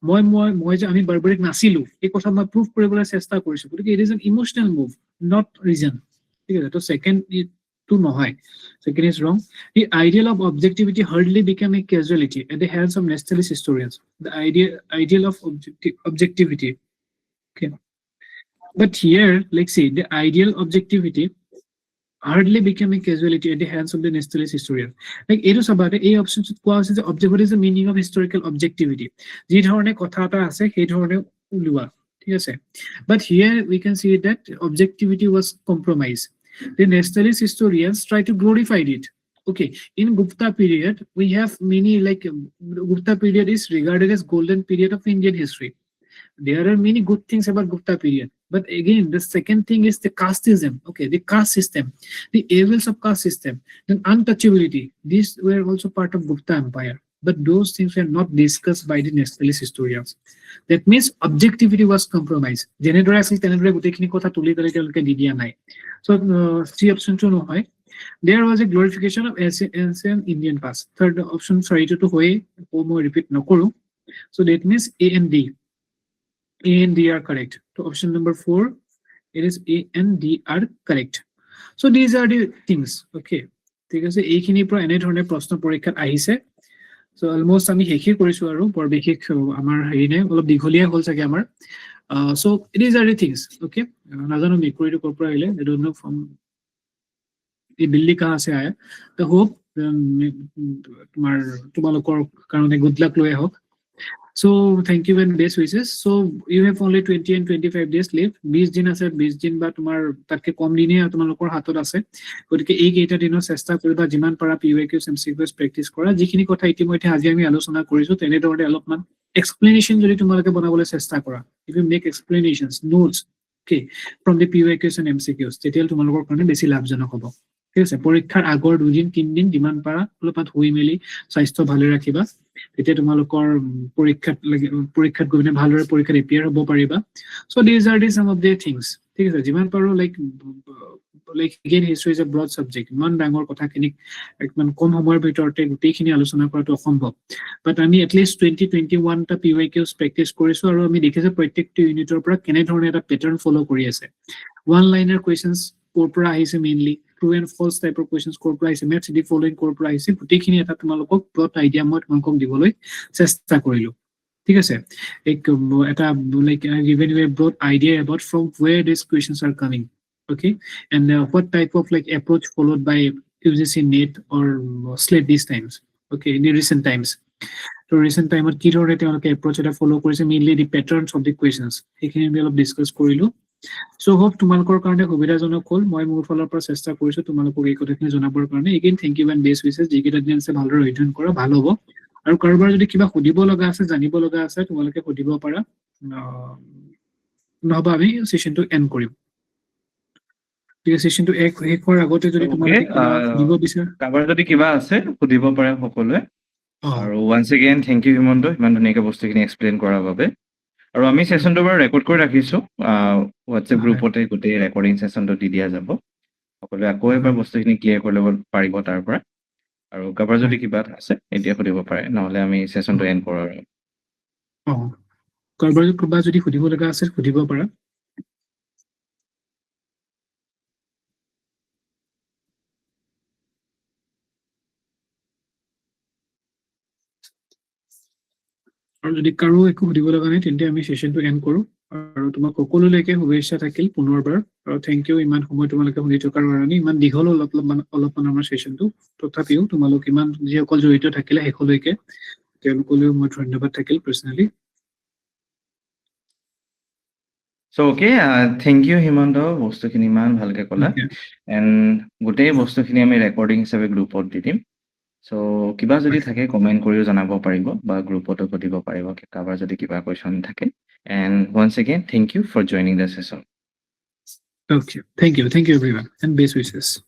মই যে আমি barbaric নাছিলো এই কথা মই প্ৰুভ কৰিবলৈ চেষ্টা কৰিছো, গতিকে it is an emotional move, not reason। ঠিক আছে, তো সেকেন্ড to নহয়, second is wrong। the ideal of objectivity hardly became a casualty at the hands of nationalist historians। the ideal of objectivity, okay, But here, like see, the ideal objectivity hardly became a casualty at the hands of the nationalist historian. Like এইটো চাবাতে এই অপশনছত কোৱা আছে যে objective is the meaning of historical objectivity. যি ধৰণে কথা এটা আছে সেই ধৰণে উলিওৱা, ঠিক আছে? But here we can see that objectivity was compromised. The nationalist historians try to glorify it. Okay, in Gupta period, we have many like Gupta period is regarded as golden period of Indian history. There are many good things about Gupta period. But again, the second thing is the casteism. Okay, the caste system, the evils of caste system, then untouchability. These were also part of Gupta Empire. But those things were not discussed by the nationalist historians. That means objectivity was compromised. যেনেদৰে আছিল তেনেদৰে গোটেইখিনি কথা তুলি তুলি তেওঁলোকে দি দিয়া নাই. So, C option to নহয়. There was a glorification of ancient Indian past. Third option, sorry, to hoye, more repeat nokoro. So that means A and D. A and D are correct. So option number 4, it is A and D are correct. So these are the things. Okay. ঠিক আছে, এইখিনিৰ পৰা এনে ধৰণে প্ৰশ্ন পৰীক্ষাত আহিছে। So almost আমি শেষে কৰিছো আৰু বৰ বিশেষ আমাৰ হেৰি নাই, অলপ দীঘলীয়া হ'ল চাগে আমাৰ। So these are the things. Okay, নাজানো মেকুৰীটো ক'ৰ পৰা আহিলে, I don't know from এই বিল্লি কাহা সে আয়া। তো হোপ তোমালোকৰ কাৰণে গুড লাক লৈ আহক। So thank you and best wishes. So you have only 20 and 25 days left. 20 দিন আছে, 20 দিন বা তোমাৰ তাতকে কম দিনে তোমালোকৰ হাতত আছে। গতিকে এই কেইটা দিনৰ চেষ্টা কৰিবা যিমান পাৰা PYQs MCQs প্ৰেক্টিছ কৰা। যিখিনি কথা ইতিমধ্যে আজি আমি আলোচনা কৰিছো তেনেদৰে অলপমান এক্সপ্লেনেশ্যন যদি তোমালোকে বনাবলৈ চেষ্টা কৰা, if you make explanations, notes, okay, from the PYQs and MCQs, তেতিয়া তোমালোকৰ কাৰণে বেছি লাভজনক হ'ব। ঠিক আছে, পৰীক্ষাৰ আগৰ 2 দিন 3 দিন যিমান পাৰা অলপমান শুই মেলি স্বাস্থ্য ভালে ৰাখিবা, তেতিয়া তোমালোকৰ পৰীক্ষাত গৈ ভালদৰে পৰীক্ষাত এপিয়াৰ হ'ব পাৰিবা। So these are the some of the things. ঠিক আছে, যিমান পাৰো like again history is a broad subject. ইমান ডাঙৰ কথাখিনি একদম কম সময়ৰ ভিতৰতে গোটেইখিনি আলোচনা কৰাটো অসম্ভৱ। But আমি at least 20-21 টা PYQs প্ৰেক্টিছ কৰিছো আৰু আমি দেখিছো প্ৰত্যেকটো ইউনিটৰ পৰা কেনে ধৰণে এটা পেটাৰ্ন ফলো কৰি আছে। ওৱান লাইনাৰ কুৱেশ্যনছ ক'ৰ পৰা আহিছে, মেইনলি ট্ৰু এণ্ড ফলছ টাইপৰ কুৱেশ্যনছ ক'ৰ পৰা আহিছে, মেথছ দি ফলোইং ক'ৰ পৰা আহিছে, গোটেইখিনি এটা তোমালোকক ব্ৰড আইডিয়া মই তোমালোকক দিবলৈ চেষ্টা কৰিলো। ঠিক আছে, এটা like given you a broad idea about from where these questions are coming, okay, and what type of like approach followed by UGC NET or SLET these times, okay, in the recent times. So recent time কি ধৰণে তেওঁলোকে approach এটা follow কৰিছে, mainly the patterns of the questions, সেইখিনি আমি অলপ discuss কৰিলো। So hope তোমালোকৰ কাৰণে সুবিধাজনক হ'ল। মই মোৰ ফালৰ পৰা চেষ্টা কৰিছো তোমালোকক এই কথাখিনি জনাবৰ কাৰণে। Again thank you and best wishes। যিকেইটা দিন আছে ভালদৰে অধ্যয়ন কৰা, ভাল হ'ব। আৰু কাৰোবাৰ যদি কিবা সুধিব লগা আছে, জানিব লগা আছে, তোমালোকে সুধিব পাৰা, নহবা আমি সেশনটো এন্ড কৰিম। ঠিক আছে, সেশনটো শেষ হোৱাৰ আগতে যদি তোমালোকে কিবা সুধিব বিচাৰা, কাৰোবাৰ যদি কিবা আছে সুধিব পাৰে সকলোৱে। আৰু once again thank you Himanta, ইমান ধুনীয়াকৈ বস্তুখিনি এক্সপ্লেইন কৰাৰ বাবে। আৰু আমি সেশনটো বাৰু ৰেকৰ্ড কৰি ৰাখিছো, হোৱাটছএপ গ্ৰুপতে গোটেই ৰেকৰ্ডিং সেশনটো দি দিয়া যাব। সকলোৱে আকৌ এবাৰ বস্তুখিনি ক্লিয়াৰ কৰি ল'ব পাৰিব তাৰ পৰা। আৰু কাৰোবাৰ যদি কিবা আছে এতিয়া সুধিব পাৰে, নহ'লে আমি সেশনটো এণ্ড কৰোঁ আৰু। কাৰোবাৰ কিবা যদি সুধিব লগা আছে সুধিব পাৰা। আৰু যদি কাৰো একো সুধিব লগা নাই তেন্তে আমি সেশনটো এণ্ড কৰোঁ। আৰু তোমাক সকলোলৈকে শুভেচ্ছা থাকিল পুনৰবাৰ। আৰু থেংক ইউ ইমান সময় তোমালোকে শুনি থকাৰ কাৰণে। ইমান দীঘল অলপমান আমাৰ সেশনটো, তথাপিও তোমালোক ইমান যিসকল জড়িত থাকিলে শেষলৈকে তেওঁলোকলৈও মই ধন্যবাদ থাকিল personally. So okay, thank you Himanta, বস্তুখিনি ইমান ভালকে ক'লা। এণ্ড গোটেই বস্তুখিনি আমি ৰেকৰ্ডিং হিচাপে গ্ৰুপত দি দিম। So কিবা যদি থাকে কমেণ্ট কৰিও জনাব পাৰিব বা গ্ৰুপতো সুধিব পাৰিব কাৰোবাৰ যদি কিবা কুৱেশ্যন থাকে। And once again, thank you for joining the session. Okay, thank you everyone and best wishes.